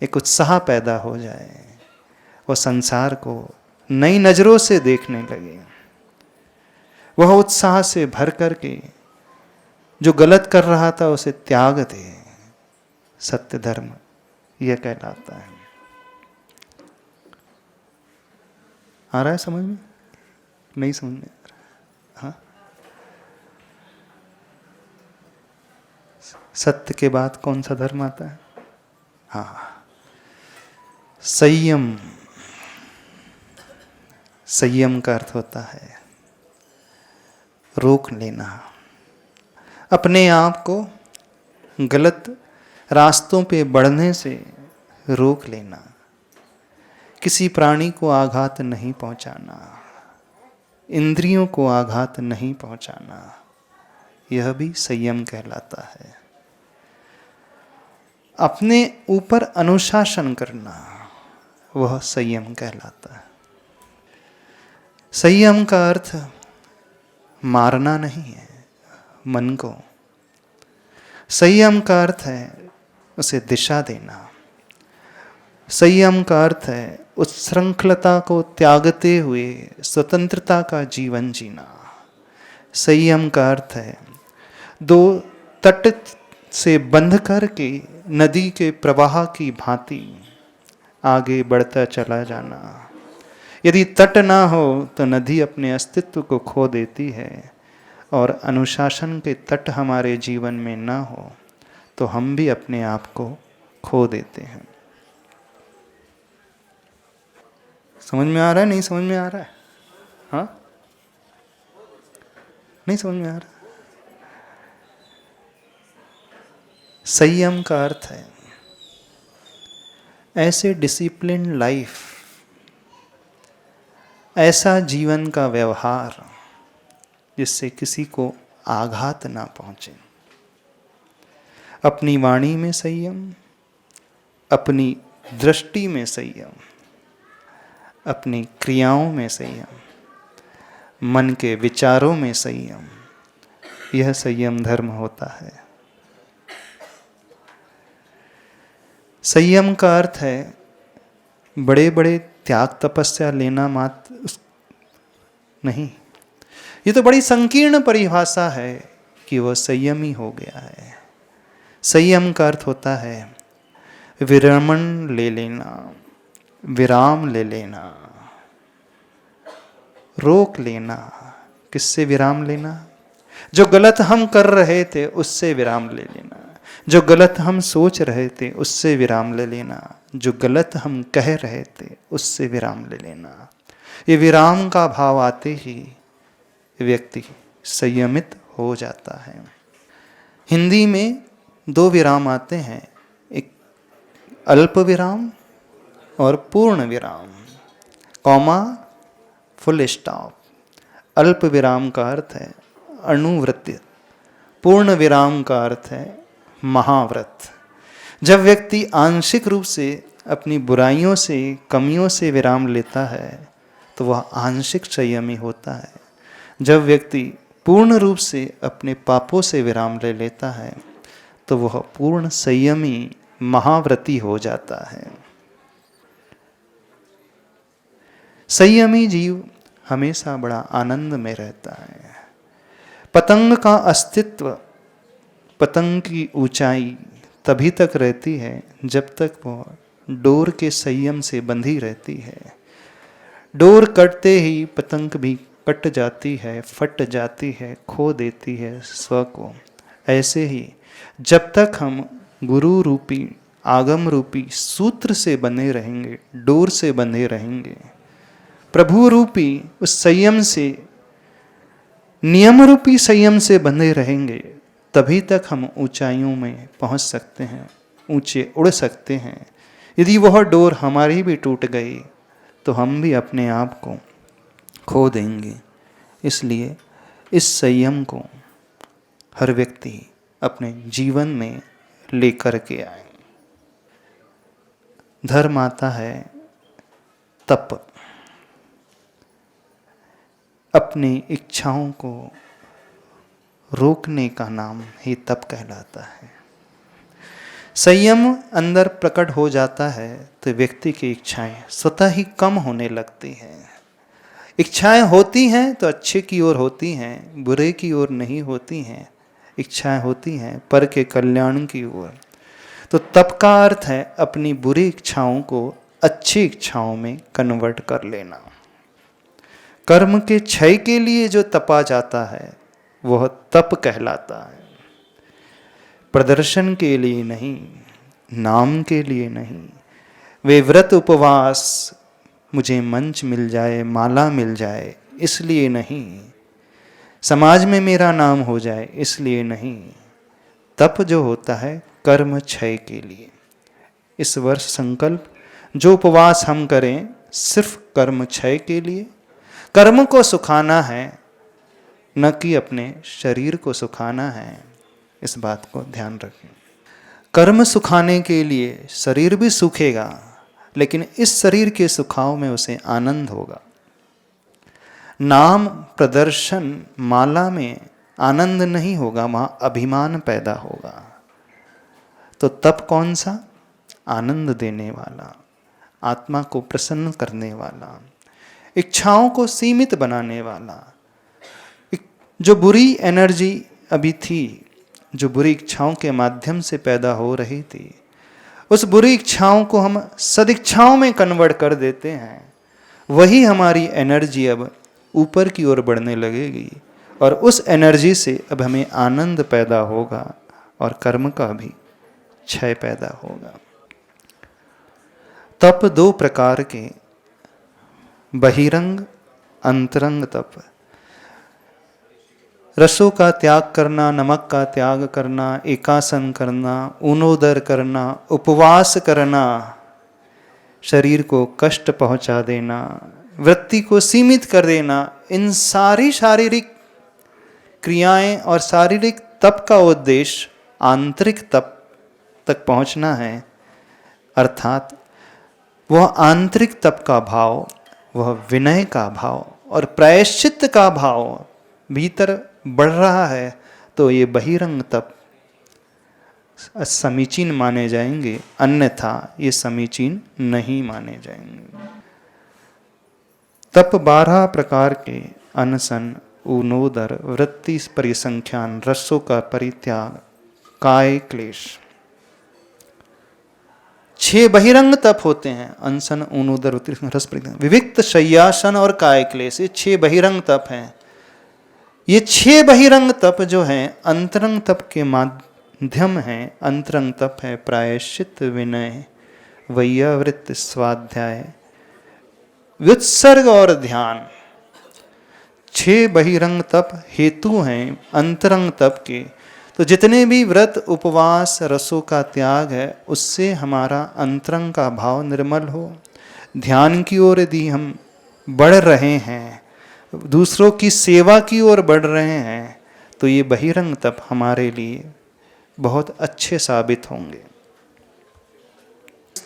एक उत्साह पैदा हो जाए, वो संसार को नई नजरों से देखने लगे। वह उत्साह से भर करके जो गलत कर रहा था उसे त्याग दे। सत्य धर्म यह कहलाता है। आ रहा है समझ में? नहीं समझ में आ रहा? हाँ, सत्य के बाद कौन सा धर्म आता है? हाँ, संयम। संयम का अर्थ होता है रोक लेना, अपने आप को गलत रास्तों पे बढ़ने से रोक लेना, किसी प्राणी को आघात नहीं पहुंचाना, इंद्रियों को आघात नहीं पहुंचाना, यह भी संयम कहलाता है। अपने ऊपर अनुशासन करना, वह संयम कहलाता है। संयम का अर्थ मारना नहीं है मन को। संयम का अर्थ है उसे दिशा देना। संयम का अर्थ है उस श्रृंखलता को त्यागते हुए स्वतंत्रता का जीवन जीना। संयम का अर्थ है दो तट से बंध करके नदी के प्रवाह की भांति आगे बढ़ता चला जाना। यदि तट ना हो तो नदी अपने अस्तित्व को खो देती है, और अनुशासन के तट हमारे जीवन में ना हो तो हम भी अपने आप को खो देते हैं। समझ में आ रहा है? नहीं समझ में आ रहा है? हाँ, नहीं समझ में आ रहा? संयम का अर्थ है ऐसे डिसिप्लिन लाइफ, ऐसा जीवन का व्यवहार जिससे किसी को आघात ना पहुंचे। अपनी वाणी में संयम, अपनी दृष्टि में संयम, अपनी क्रियाओं में संयम, मन के विचारों में संयम, यह संयम धर्म होता है। संयम का अर्थ है बड़े बड़े त्याग तपस्या लेना मात्र नहीं। ये तो बड़ी संकीर्ण परिभाषा है कि वह संयमी हो गया है। संयम का अर्थ होता है विरमण ले लेना, विराम ले लेना, रोक लेना। किससे विराम लेना? जो गलत हम कर रहे थे उससे विराम ले लेना। जो गलत हम सोच रहे थे उससे विराम ले लेना। जो गलत हम कह रहे थे उससे विराम ले लेना। ये विराम का भाव आते ही व्यक्ति संयमित हो जाता है। हिंदी में दो विराम आते हैं, एक अल्प विराम और पूर्ण विराम, कॉमा, फुल स्टॉप। अल्प विराम का अर्थ है अणुव्रत, पूर्ण विराम का अर्थ है महाव्रत। जब व्यक्ति आंशिक रूप से अपनी बुराइयों से, कमियों से विराम लेता है तो वह आंशिक संयमी होता है। जब व्यक्ति पूर्ण रूप से अपने पापों से विराम ले लेता है तो वह पूर्ण संयमी महाव्रती हो जाता है। संयमी जीव हमेशा बड़ा आनंद में रहता है। पतंग का अस्तित्व, पतंग की ऊंचाई तभी तक रहती है जब तक वह डोर के संयम से बंधी रहती है। डोर कटते ही पतंग भी कट जाती है, फट जाती है, खो देती है स्व को। ऐसे ही जब तक हम गुरु रूपी, आगम रूपी सूत्र से बंधे रहेंगे, डोर से बंधे रहेंगे, प्रभु रूपी उस संयम से, नियम रूपी संयम से बंधे रहेंगे, तभी तक हम ऊंचाइयों में पहुंच सकते हैं, ऊंचे उड़ सकते हैं। यदि वह डोर हमारी भी टूट गई तो हम भी अपने आप को खो देंगे। इसलिए इस संयम को हर व्यक्ति अपने जीवन में लेकर के आए। धर्म आता है तप। अपनी इच्छाओं को रोकने का नाम ही तप कहलाता है। संयम अंदर प्रकट हो जाता है तो व्यक्ति की इच्छाएं स्वतः ही कम होने लगती हैं। इच्छाएं होती हैं तो अच्छे की ओर होती हैं, बुरे की ओर नहीं होती हैं। इच्छाएं होती हैं पर के कल्याण की ओर। तो तप का अर्थ है अपनी बुरी इच्छाओं को अच्छी इच्छाओं में कन्वर्ट कर लेना। कर्म के क्षय के लिए जो तपा जाता है वह तप कहलाता है। प्रदर्शन के लिए नहीं, नाम के लिए नहीं। वे व्रत उपवास मुझे मंच मिल जाए, माला मिल जाए, इसलिए नहीं। समाज में मेरा नाम हो जाए, इसलिए नहीं। तप जो होता है कर्म क्षय के लिए। इस वर्ष संकल्प जो उपवास हम करें सिर्फ कर्म क्षय के लिए, कर्म को सुखाना है, न कि अपने शरीर को सुखाना है। इस बात को ध्यान रखें। कर्म सुखाने के लिए शरीर भी सूखेगा, लेकिन इस शरीर के सुखाव में उसे आनंद होगा। नाम प्रदर्शन माला में आनंद नहीं होगा, वहां अभिमान पैदा होगा। तो तप कौन सा? आनंद देने वाला, आत्मा को प्रसन्न करने वाला, इच्छाओं को सीमित बनाने वाला। जो बुरी एनर्जी अभी थी, जो बुरी इच्छाओं के माध्यम से पैदा हो रही थी, उस बुरी इच्छाओं को हम सदिच्छाओं में कन्वर्ट कर देते हैं। वही हमारी एनर्जी अब ऊपर की ओर बढ़ने लगेगी और उस एनर्जी से अब हमें आनंद पैदा होगा और कर्म का भी क्षय पैदा होगा। तप दो प्रकार के, बहिरंग अंतरंग तप। रसों का त्याग करना, नमक का त्याग करना, एकासन करना, ऊनोदर करना, उपवास करना, शरीर को कष्ट पहुंचा देना, वृत्ति को सीमित कर देना, इन सारी शारीरिक क्रियाएं और शारीरिक तप का उद्देश्य आंतरिक तप तक पहुंचना है। अर्थात वह आंतरिक तप का भाव, वह विनय का भाव और प्रायश्चित का भाव भीतर बढ़ रहा है, तो ये बहिरंग तप समीचीन माने जाएंगे, अन्यथा ये समीचीन नहीं माने जाएंगे। तप 12 प्रकार के, अनशन, ऊनोदर, वृत्ति परिसंख्यान, रसों का परित्याग, काय क्लेश। 6 बहिरंग तप होते हैं, अनशन, ऊनोदर, रस परित्याग, विविक्त, शय्यासन और काय क्लेश। ये 6 बहिरंग तप हैं। ये 6 बहिरंग तप जो हैं अंतरंग तप के माध्यम हैं। अंतरंग तप है प्रायश्चित, विनय, वैयावृत्त, स्वाध्याय, व्युत्सर्ग और ध्यान। 6 बहिरंग तप हेतु हैं अंतरंग तप के। तो जितने भी व्रत, उपवास, रसों का त्याग है, उससे हमारा अंतरंग का भाव निर्मल हो, ध्यान की ओर यदि हम बढ़ रहे हैं, दूसरों की सेवा की ओर बढ़ रहे हैं, तो ये बहिरंग तप हमारे लिए बहुत अच्छे साबित होंगे।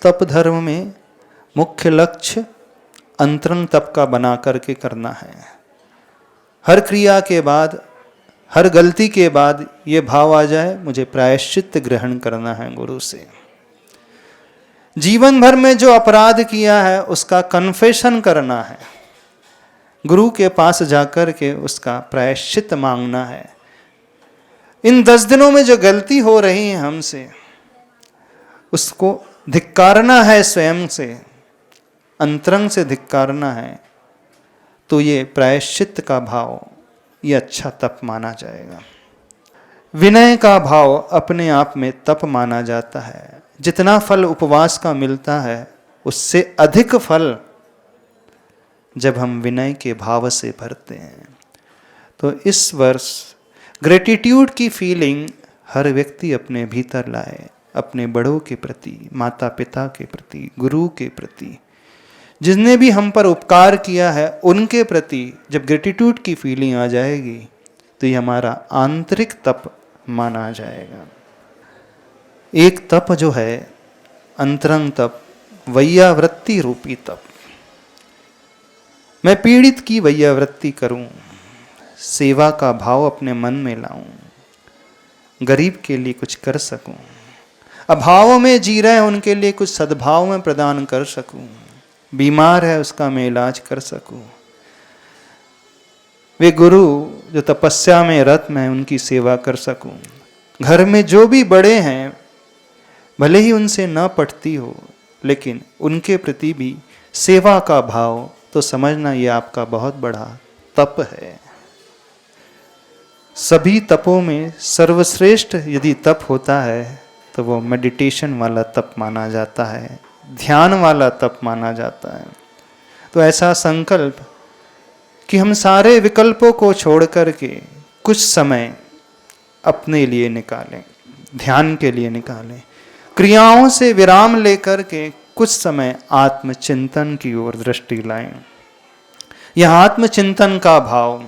तप धर्म में मुख्य लक्ष्य अंतरंग तप का बना करके करना है। हर क्रिया के बाद, हर गलती के बाद ये भाव आ जाए, मुझे प्रायश्चित ग्रहण करना है गुरु से। जीवन भर में जो अपराध किया है उसका कन्फेशन करना है, गुरु के पास जाकर के उसका प्रायश्चित मांगना है। इन 10 दिनों में जो गलती हो रही है हमसे, उसको धिक्कारना है, स्वयं से, अंतरंग से धिक्कारना है। तो ये प्रायश्चित का भाव, ये अच्छा तप माना जाएगा। विनय का भाव अपने आप में तप माना जाता है। जितना फल उपवास का मिलता है, उससे अधिक फल जब हम विनय के भाव से भरते हैं। तो इस वर्ष ग्रेटिट्यूड की फीलिंग हर व्यक्ति अपने भीतर लाए, अपने बड़ों के प्रति, माता पिता के प्रति, गुरु के प्रति, जिसने भी हम पर उपकार किया है उनके प्रति जब ग्रेटिट्यूड की फीलिंग आ जाएगी, तो ये हमारा आंतरिक तप माना जाएगा। एक तप जो है अंतरंग तप, वैयावृत्ति रूपी तप। मैं पीड़ित की वैयावृत्ति करूं, सेवा का भाव अपने मन में लाऊं, गरीब के लिए कुछ कर सकूं, अभाव में जी रहे हैं उनके लिए कुछ सद्भाव में प्रदान कर सकूं, बीमार है उसका मैं इलाज कर सकूं। वे गुरु जो तपस्या में रत में उनकी सेवा कर सकूं। घर में जो भी बड़े हैं, भले ही उनसे न पटती हो, लेकिन उनके प्रति भी सेवा का भाव, तो समझना ये आपका बहुत बड़ा तप है। सभी तपों में सर्वश्रेष्ठ यदि तप होता है तो वो मेडिटेशन वाला तप माना जाता है, ध्यान वाला तप माना जाता है। तो ऐसा संकल्प कि हम सारे विकल्पों को छोड़ करके कुछ समय अपने लिए निकालें, ध्यान के लिए निकालें, क्रियाओं से विराम लेकर के कुछ समय आत्मचिंतन की ओर दृष्टि लाएं। यह आत्मचिंतन का भाव,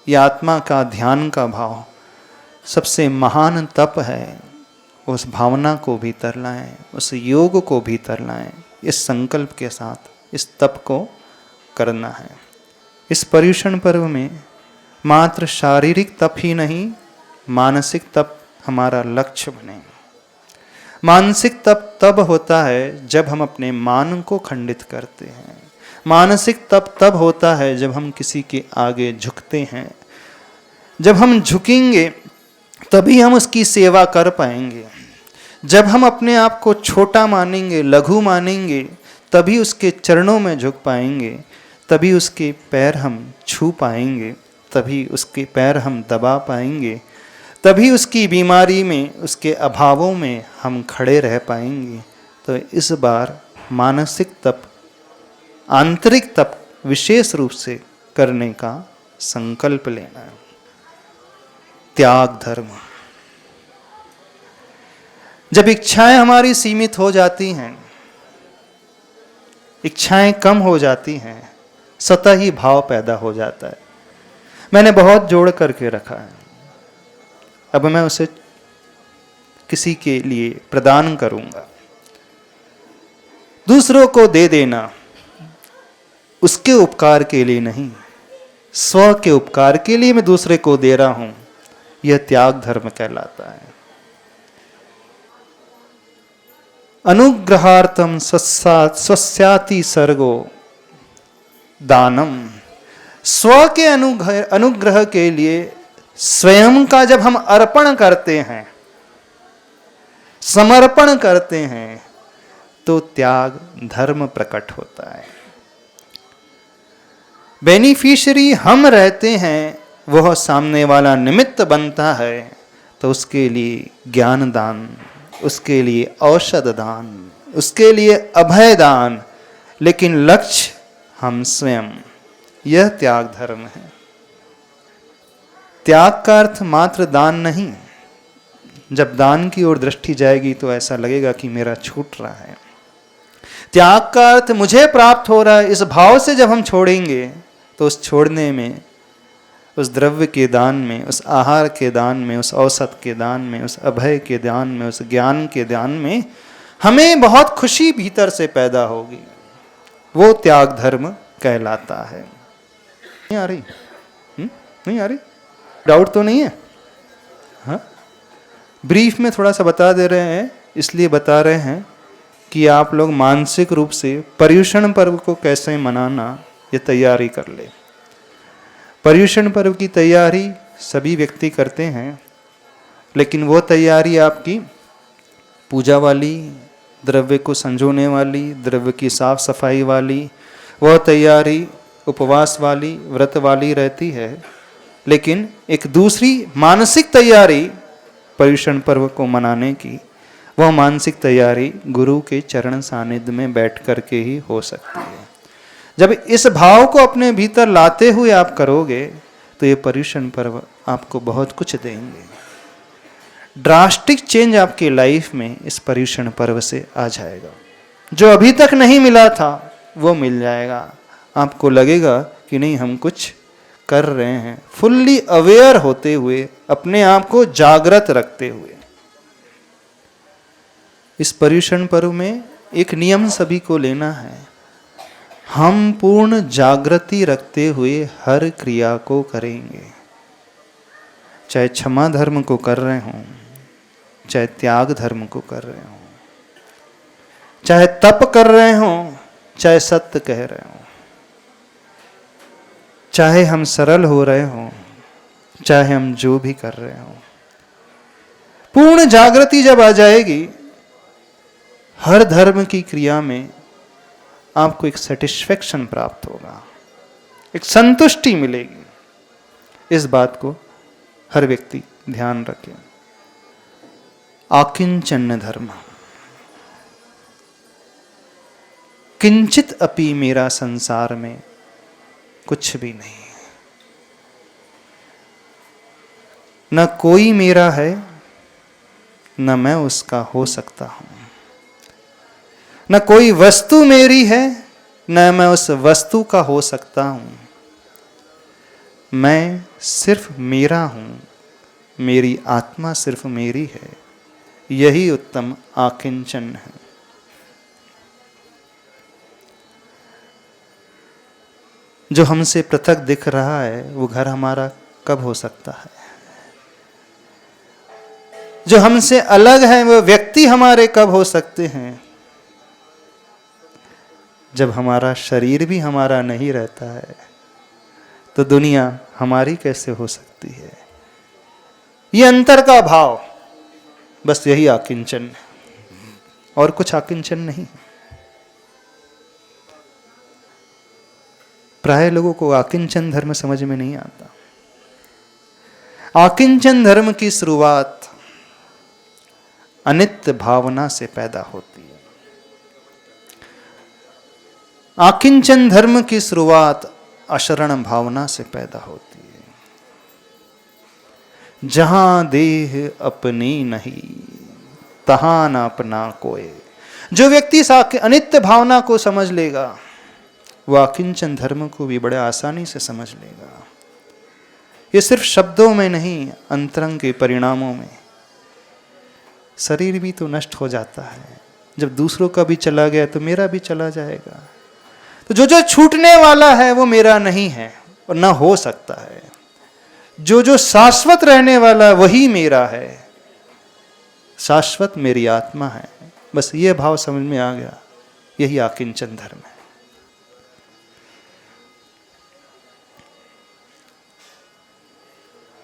यह आत्मा का ध्यान का भाव सबसे महान तप है। उस भावना को भीतर लाएं, उस योग को भीतर लाएं, इस संकल्प के साथ इस तप को करना है। इस पर्युषण पर्व में मात्र शारीरिक तप ही नहीं, मानसिक तप हमारा लक्ष्य बने। मानसिक तप तब होता है जब हम अपने मान को खंडित करते हैं। मानसिक तप तब होता है जब हम किसी के आगे झुकते हैं। जब हम झुकेंगे तभी हम उसकी सेवा कर पाएंगे। जब हम अपने आप को छोटा मानेंगे, लघु मानेंगे, तभी उसके चरणों में झुक पाएंगे, तभी उसके पैर हम छू पाएंगे, तभी उसके पैर हम दबा पाएंगे, तभी उसकी बीमारी में, उसके अभावों में हम खड़े रह पाएंगे। तो इस बार मानसिक तप, आंतरिक तप विशेष रूप से करने का संकल्प लेना है। त्याग धर्म। जब इच्छाएं हमारी सीमित हो जाती हैं, इच्छाएं कम हो जाती हैं, स्वतः ही भाव पैदा हो जाता है, मैंने बहुत जोड़ करके रखा है, अब मैं उसे किसी के लिए प्रदान करूंगा। दूसरों को दे देना उसके उपकार के लिए नहीं, स्व के उपकार के लिए मैं दूसरे को दे रहा हूं, यह त्याग धर्म कहलाता है। अनुग्रहार्थम स्वस्याति सर्गो दानम। स्व के अनुग्रह के लिए स्वयं का जब हम अर्पण करते हैं, समर्पण करते हैं, तो त्याग धर्म प्रकट होता है। बेनिफिशियरी हम रहते हैं, वह सामने वाला निमित्त बनता है, तो उसके लिए ज्ञान दान, उसके लिए औषध दान, उसके लिए अभय दान, लेकिन लक्ष्य हम स्वयं। यह त्याग धर्म है। त्याग का अर्थ मात्र दान नहीं। जब दान की ओर दृष्टि जाएगी तो ऐसा लगेगा कि मेरा छूट रहा है। त्याग का अर्थ मुझे प्राप्त हो रहा है, इस भाव से जब हम छोड़ेंगे तो उस छोड़ने में, उस द्रव्य के दान में, उस आहार के दान में, उस औसत के दान में, उस अभय के दान में, उस ज्ञान के दान में हमें बहुत खुशी भीतर से पैदा होगी। वो त्याग धर्म कहलाता है। नहीं आ रही? नहीं आ रही? डाउट तो नहीं है? हाँ, ब्रीफ में थोड़ा सा बता दे रहे हैं, इसलिए बता रहे हैं कि आप लोग मानसिक रूप से पर्युषण पर्व को कैसे मनाना, ये तैयारी कर ले। पर्युषण पर्व की तैयारी सभी व्यक्ति करते हैं, लेकिन वो तैयारी आपकी पूजा वाली, द्रव्य को संजोने वाली, द्रव्य की साफ सफाई वाली, वह तैयारी उपवास वाली, व्रत वाली रहती है। लेकिन एक दूसरी मानसिक तैयारी पर्युषण पर्व को मनाने की, वह मानसिक तैयारी गुरु के चरण सानिध्य में बैठ करके ही हो सकती है। जब इस भाव को अपने भीतर लाते हुए आप करोगे तो ये पर्युषण पर्व आपको बहुत कुछ देंगे। ड्रास्टिक चेंज आपकी लाइफ में इस पर्युषण पर्व से आ जाएगा। जो अभी तक नहीं मिला था वो मिल जाएगा। आपको लगेगा कि नहीं, हम कुछ कर रहे हैं, फुल्ली अवेयर होते हुए, अपने आप को जागृत रखते हुए। इस पर्युषण पर्व में एक नियम सभी को लेना है, हम पूर्ण जागृति रखते हुए हर क्रिया को करेंगे। चाहे क्षमा धर्म को कर रहे हों, चाहे त्याग धर्म को कर रहे हों, चाहे तप कर रहे हों, चाहे सत्य कह रहे हों, चाहे हम सरल हो रहे हों, चाहे हम जो भी कर रहे हों, पूर्ण जागृति जब आ जाएगी, हर धर्म की क्रिया में आपको एक सेटिस्फेक्शन प्राप्त होगा, एक संतुष्टि मिलेगी। इस बात को हर व्यक्ति ध्यान रखे। आकिंचन धर्म। किंचित अपि मेरा संसार में कुछ भी नहीं, न कोई मेरा है, न मैं उसका हो सकता हूं, न कोई वस्तु मेरी है, न मैं उस वस्तु का हो सकता हूं। मैं सिर्फ मेरा हूं, मेरी आत्मा सिर्फ मेरी है, यही उत्तम आकिंचन है। जो हमसे पृथक दिख रहा है वो घर हमारा कब हो सकता है? जो हमसे अलग है वो व्यक्ति हमारे कब हो सकते हैं? जब हमारा शरीर भी हमारा नहीं रहता है तो दुनिया हमारी कैसे हो सकती है? ये अंतर का भाव, बस यही आकिंचन है, और कुछ आकिंचन नहीं। प्राय लोगों को आकिंचन धर्म समझ में नहीं आता। आकिंचन धर्म की शुरुआत अनित्य भावना से पैदा होती है। आकिंचन धर्म की शुरुआत अशरण भावना से पैदा होती है। जहां देह अपनी नहीं तहां न अपना कोय। जो व्यक्ति इस अनित्य भावना को समझ लेगा वह आकिंचन धर्म को भी बड़े आसानी से समझ लेगा। ये सिर्फ शब्दों में नहीं, अंतरंग के परिणामों में। शरीर भी तो नष्ट हो जाता है, जब दूसरों का भी चला गया तो मेरा भी चला जाएगा। तो जो जो छूटने वाला है वो मेरा नहीं है और ना हो सकता है। जो जो शाश्वत रहने वाला वही मेरा है। शाश्वत मेरी आत्मा है। बस ये भाव समझ में आ गया, यही आकिंचन धर्म है।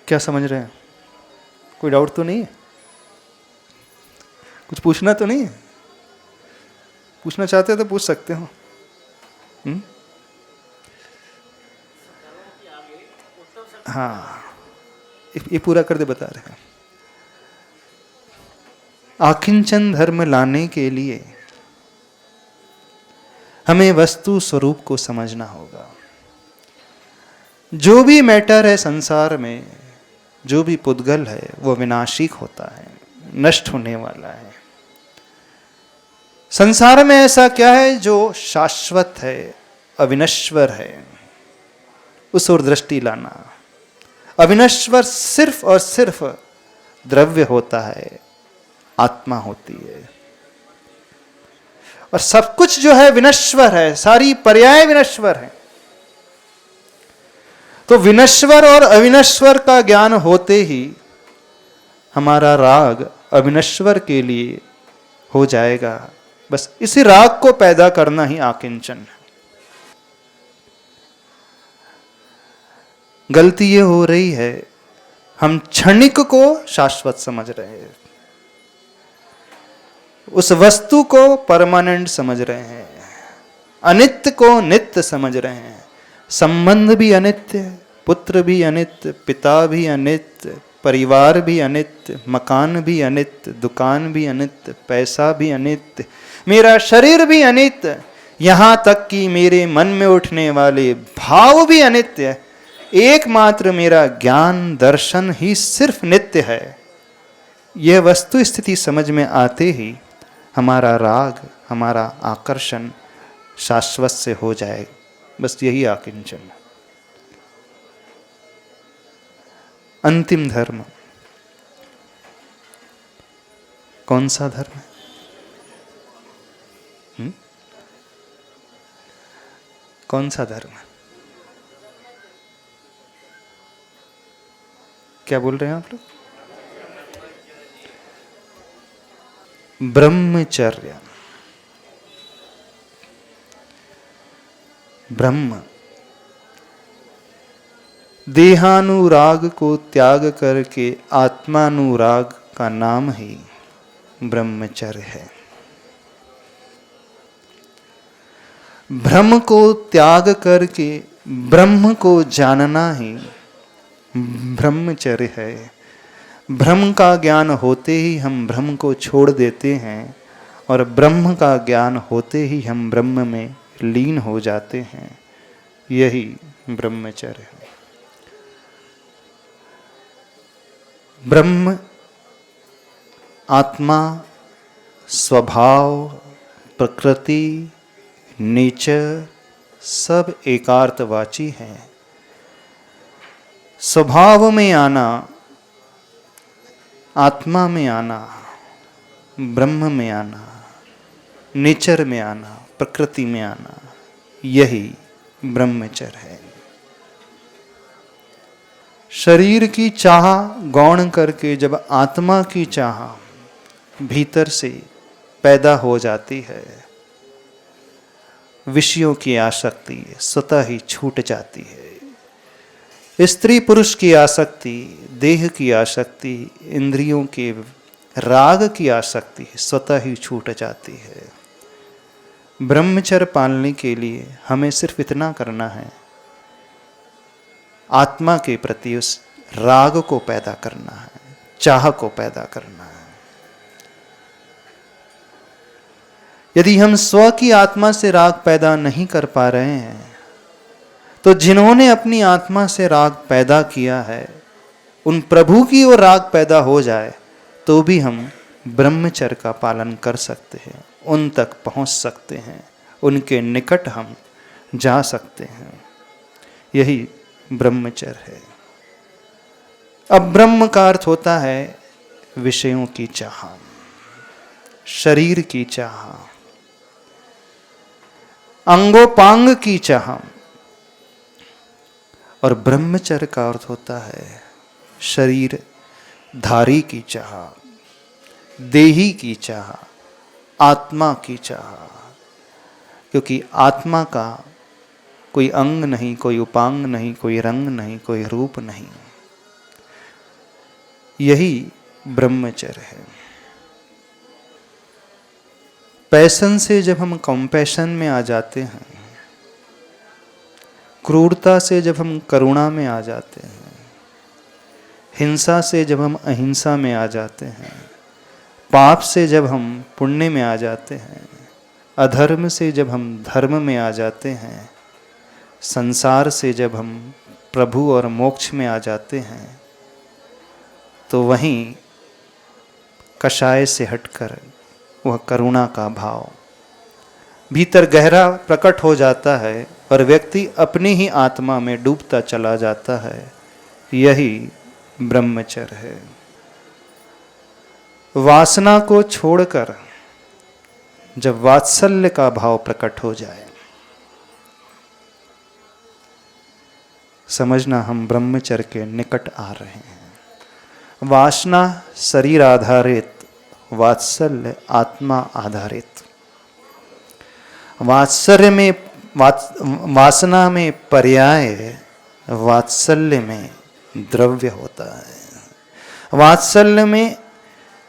क्या समझ रहे हैं? कोई डाउट तो नहीं है? कुछ पूछना तो नहीं है? पूछना चाहते हो तो पूछ सकते हो। हाँ, ये पूरा कर दे, बता रहे हैं। आकिंचन धर्म लाने के लिए हमें वस्तु स्वरूप को समझना होगा। जो भी मैटर है संसार में, जो भी पुद्गल है वो विनाशिक होता है, नष्ट होने वाला है। संसार में ऐसा क्या है जो शाश्वत है, अविनश्वर है? उस ओर दृष्टि लाना। अविनश्वर सिर्फ और सिर्फ द्रव्य होता है, आत्मा होती है। और सब कुछ जो है विनश्वर है, सारी पर्याय विनश्वर है। तो विनश्वर और अविनश्वर का ज्ञान होते ही हमारा राग अविनश्वर के लिए हो जाएगा। बस इसी राग को पैदा करना ही आकिंचन है। गलती ये हो रही है, हम क्षणिक को शाश्वत समझ रहे हैं, उस वस्तु को परमानेंट समझ रहे हैं, अनित्य को नित्य समझ रहे हैं। संबंध भी अनित्य, पुत्र भी अनित्य, पिता भी अनित्य, परिवार भी अनित्य, मकान भी अनित्य, दुकान भी अनित्य, पैसा भी अनित्य, मेरा शरीर भी अनित्य, यहां तक कि मेरे मन में उठने वाले भाव भी अनित्य। एकमात्र मेरा ज्ञान दर्शन ही सिर्फ नित्य है। यह वस्तु स्थिति समझ में आते ही हमारा राग, हमारा आकर्षण शाश्वत से हो जाए। बस यही आकिंचन। अंतिम धर्म कौन सा धर्म है? कौन सा धर्म है? क्या बोल रहे हैं आप लोग? ब्रह्मचर्य। ब्रह्म देहानुराग को त्याग करके आत्मानुराग का नाम ही ब्रह्मचर्य है। ब्रह्म को त्याग करके ब्रह्म को जानना ही ब्रह्मचर्य है। ब्रह्म का ज्ञान होते ही हम ब्रह्म को छोड़ देते हैं और ब्रह्म का ज्ञान होते ही हम ब्रह्म में लीन हो जाते हैं। यही ब्रह्मचर्य है। ब्रह्म आत्मा, स्वभाव, प्रकृति, नेचर सब एकार्थवाची हैं। स्वभाव में आना, आत्मा में आना, ब्रह्म में आना, नेचर में आना, प्रकृति में आना, यही ब्रह्मचर्य है। शरीर की चाह गौण करके जब आत्मा की चाह भीतर से पैदा हो जाती है, विषयों की आसक्ति स्वतः ही छूट जाती है। स्त्री पुरुष की आसक्ति, देह की आसक्ति, इंद्रियों के राग की आसक्ति स्वतः ही छूट जाती है। ब्रह्मचर्य पालने के लिए हमें सिर्फ इतना करना है, आत्मा के प्रति उस राग को पैदा करना है, चाह को पैदा करना है। यदि हम स्व की आत्मा से राग पैदा नहीं कर पा रहे हैं, तो जिन्होंने अपनी आत्मा से राग पैदा किया है, उन प्रभु की ओर राग पैदा हो जाए तो भी हम ब्रह्मचर्य का पालन कर सकते हैं, उन तक पहुंच सकते हैं, उनके निकट हम जा सकते हैं। यही ब्रह्मचर्य है। अब ब्रह्म का अर्थ होता है विषयों की चाह, शरीर की चाह, अंगोपांग की चाह। और ब्रह्मचर्य का अर्थ होता है शरीर धारी की चाह, देही की चाह, आत्मा की चाह। क्योंकि आत्मा का कोई अंग नहीं, कोई उपांग नहीं, कोई रंग नहीं, कोई रूप नहीं। यही ब्रह्मचर्य है। पैशन से जब हम कंपैशन में आ जाते हैं, क्रूरता से जब हम करुणा में आ जाते हैं, हिंसा से जब हम अहिंसा में आ जाते हैं, पाप से जब हम पुण्य में आ जाते हैं, अधर्म से जब हम धर्म में आ जाते हैं, संसार से जब हम प्रभु और मोक्ष में आ जाते हैं, तो वहीं कषाय से हटकर वह करुणा का भाव भीतर गहरा प्रकट हो जाता है और व्यक्ति अपनी ही आत्मा में डूबता चला जाता है। यही ब्रह्मचर्य है। वासना को छोड़कर जब वात्सल्य का भाव प्रकट हो जाए, समझना हम ब्रह्मचर्य के निकट आ रहे हैं। वासना शरीर आधारित, वात्सल्य आत्मा आधारित। वासना में पर्याय, वात्सल्य में द्रव्य होता है। वात्सल्य में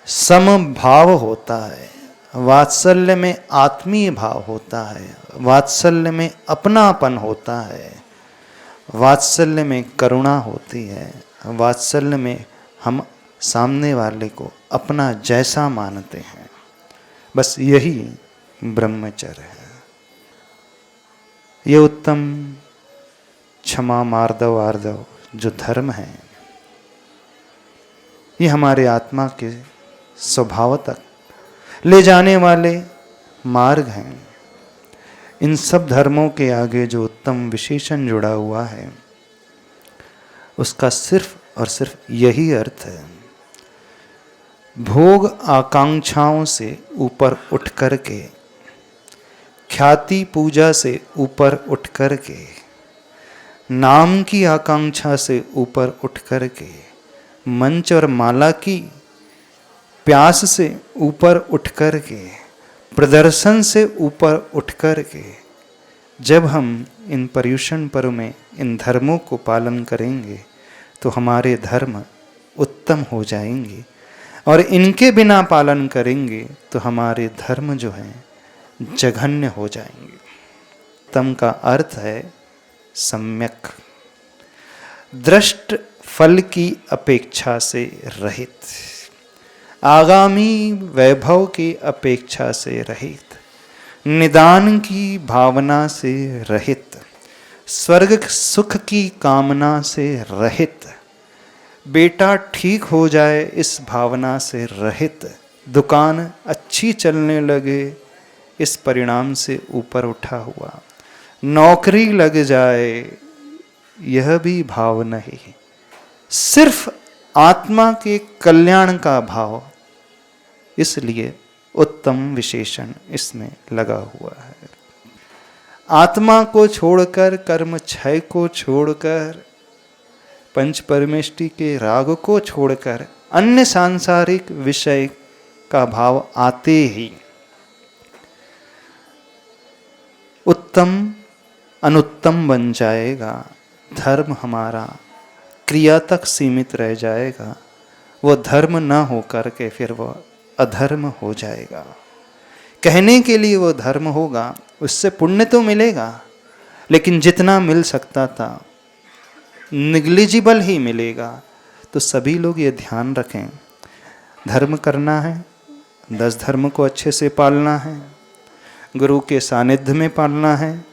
समभाव होता है, वात्सल्य में आत्मीय भाव होता है, वात्सल्य में अपनापन होता है, वात्सल्य में करुणा होती है, वात्सल्य में हम सामने वाले को अपना जैसा मानते हैं। बस यही ब्रह्मचर्य है। ये उत्तम क्षमा मार्दव आर्दव जो धर्म है, ये हमारे आत्मा के स्वभाव तक ले जाने वाले मार्ग हैं। इन सब धर्मों के आगे जो उत्तम विशेषण जुड़ा हुआ है, उसका सिर्फ और सिर्फ यही अर्थ है, भोग आकांक्षाओं से ऊपर उठ करके, ख्याति पूजा से ऊपर उठ करके, नाम की आकांक्षा से ऊपर उठ करके, मंच और माला की प्यास से ऊपर उठ करके, प्रदर्शन से ऊपर उठ करके, जब हम इन पर्युषण पर्व में इन धर्मों को पालन करेंगे तो हमारे धर्म उत्तम हो जाएंगे, और इनके बिना पालन करेंगे तो हमारे धर्म जो हैं जघन्य हो जाएंगे। तम का अर्थ है सम्यक, दृष्ट फल की अपेक्षा से रहित, आगामी वैभव की अपेक्षा से रहित, निदान की भावना से रहित, स्वर्ग सुख की कामना से रहित, बेटा ठीक हो जाए इस भावना से रहित, दुकान अच्छी चलने लगे इस परिणाम से ऊपर उठा हुआ, नौकरी लग जाए यह भी भाव नहीं, सिर्फ आत्मा के कल्याण का भाव, इसलिए उत्तम विशेषण इसमें लगा हुआ है। आत्मा को छोड़कर, कर्म क्षय को छोड़कर, पंच परमेष्टि के राग को छोड़कर अन्य सांसारिक विषय का भाव आते ही उत्तम अनुत्तम बन जाएगा। धर्म हमारा क्रिया तक सीमित रह जाएगा, वो धर्म न होकर के फिर वह अधर्म हो जाएगा। कहने के लिए वो धर्म होगा, उससे पुण्य तो मिलेगा, लेकिन जितना मिल सकता था निग्लिजिबल ही मिलेगा। तो सभी लोग ये ध्यान रखें, धर्म करना है, 10 धर्म को अच्छे से पालना है, गुरु के सानिध्य में पालना है,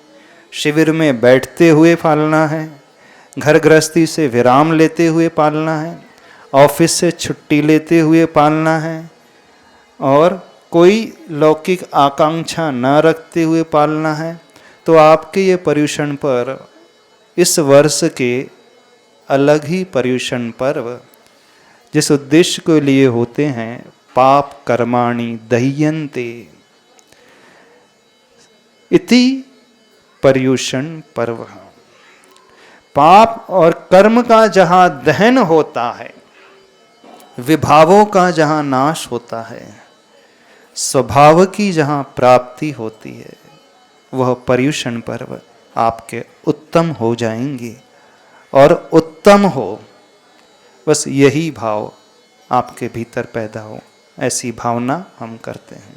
शिविर में बैठते हुए पालना है, घर गृहस्थी से विराम लेते हुए पालना है, ऑफिस से छुट्टी लेते हुए पालना है, और कोई लौकिक आकांक्षा न रखते हुए पालना है। तो आपके ये पर्युषण पर, इस वर्ष के अलग ही पर्युषण पर्व जिस उद्देश्य के लिए होते हैं, पाप कर्माणि दह्यन्ते इति पर्युषण पर्व। पाप और कर्म का जहाँ दहन होता है, विभावों का जहाँ नाश होता है, स्वभाव की जहाँ प्राप्ति होती है, वह पर्युषण पर्व आपके उत्तम हो जाएंगे। और उत्तम हो, बस यही भाव आपके भीतर पैदा हो, ऐसी भावना हम करते हैं।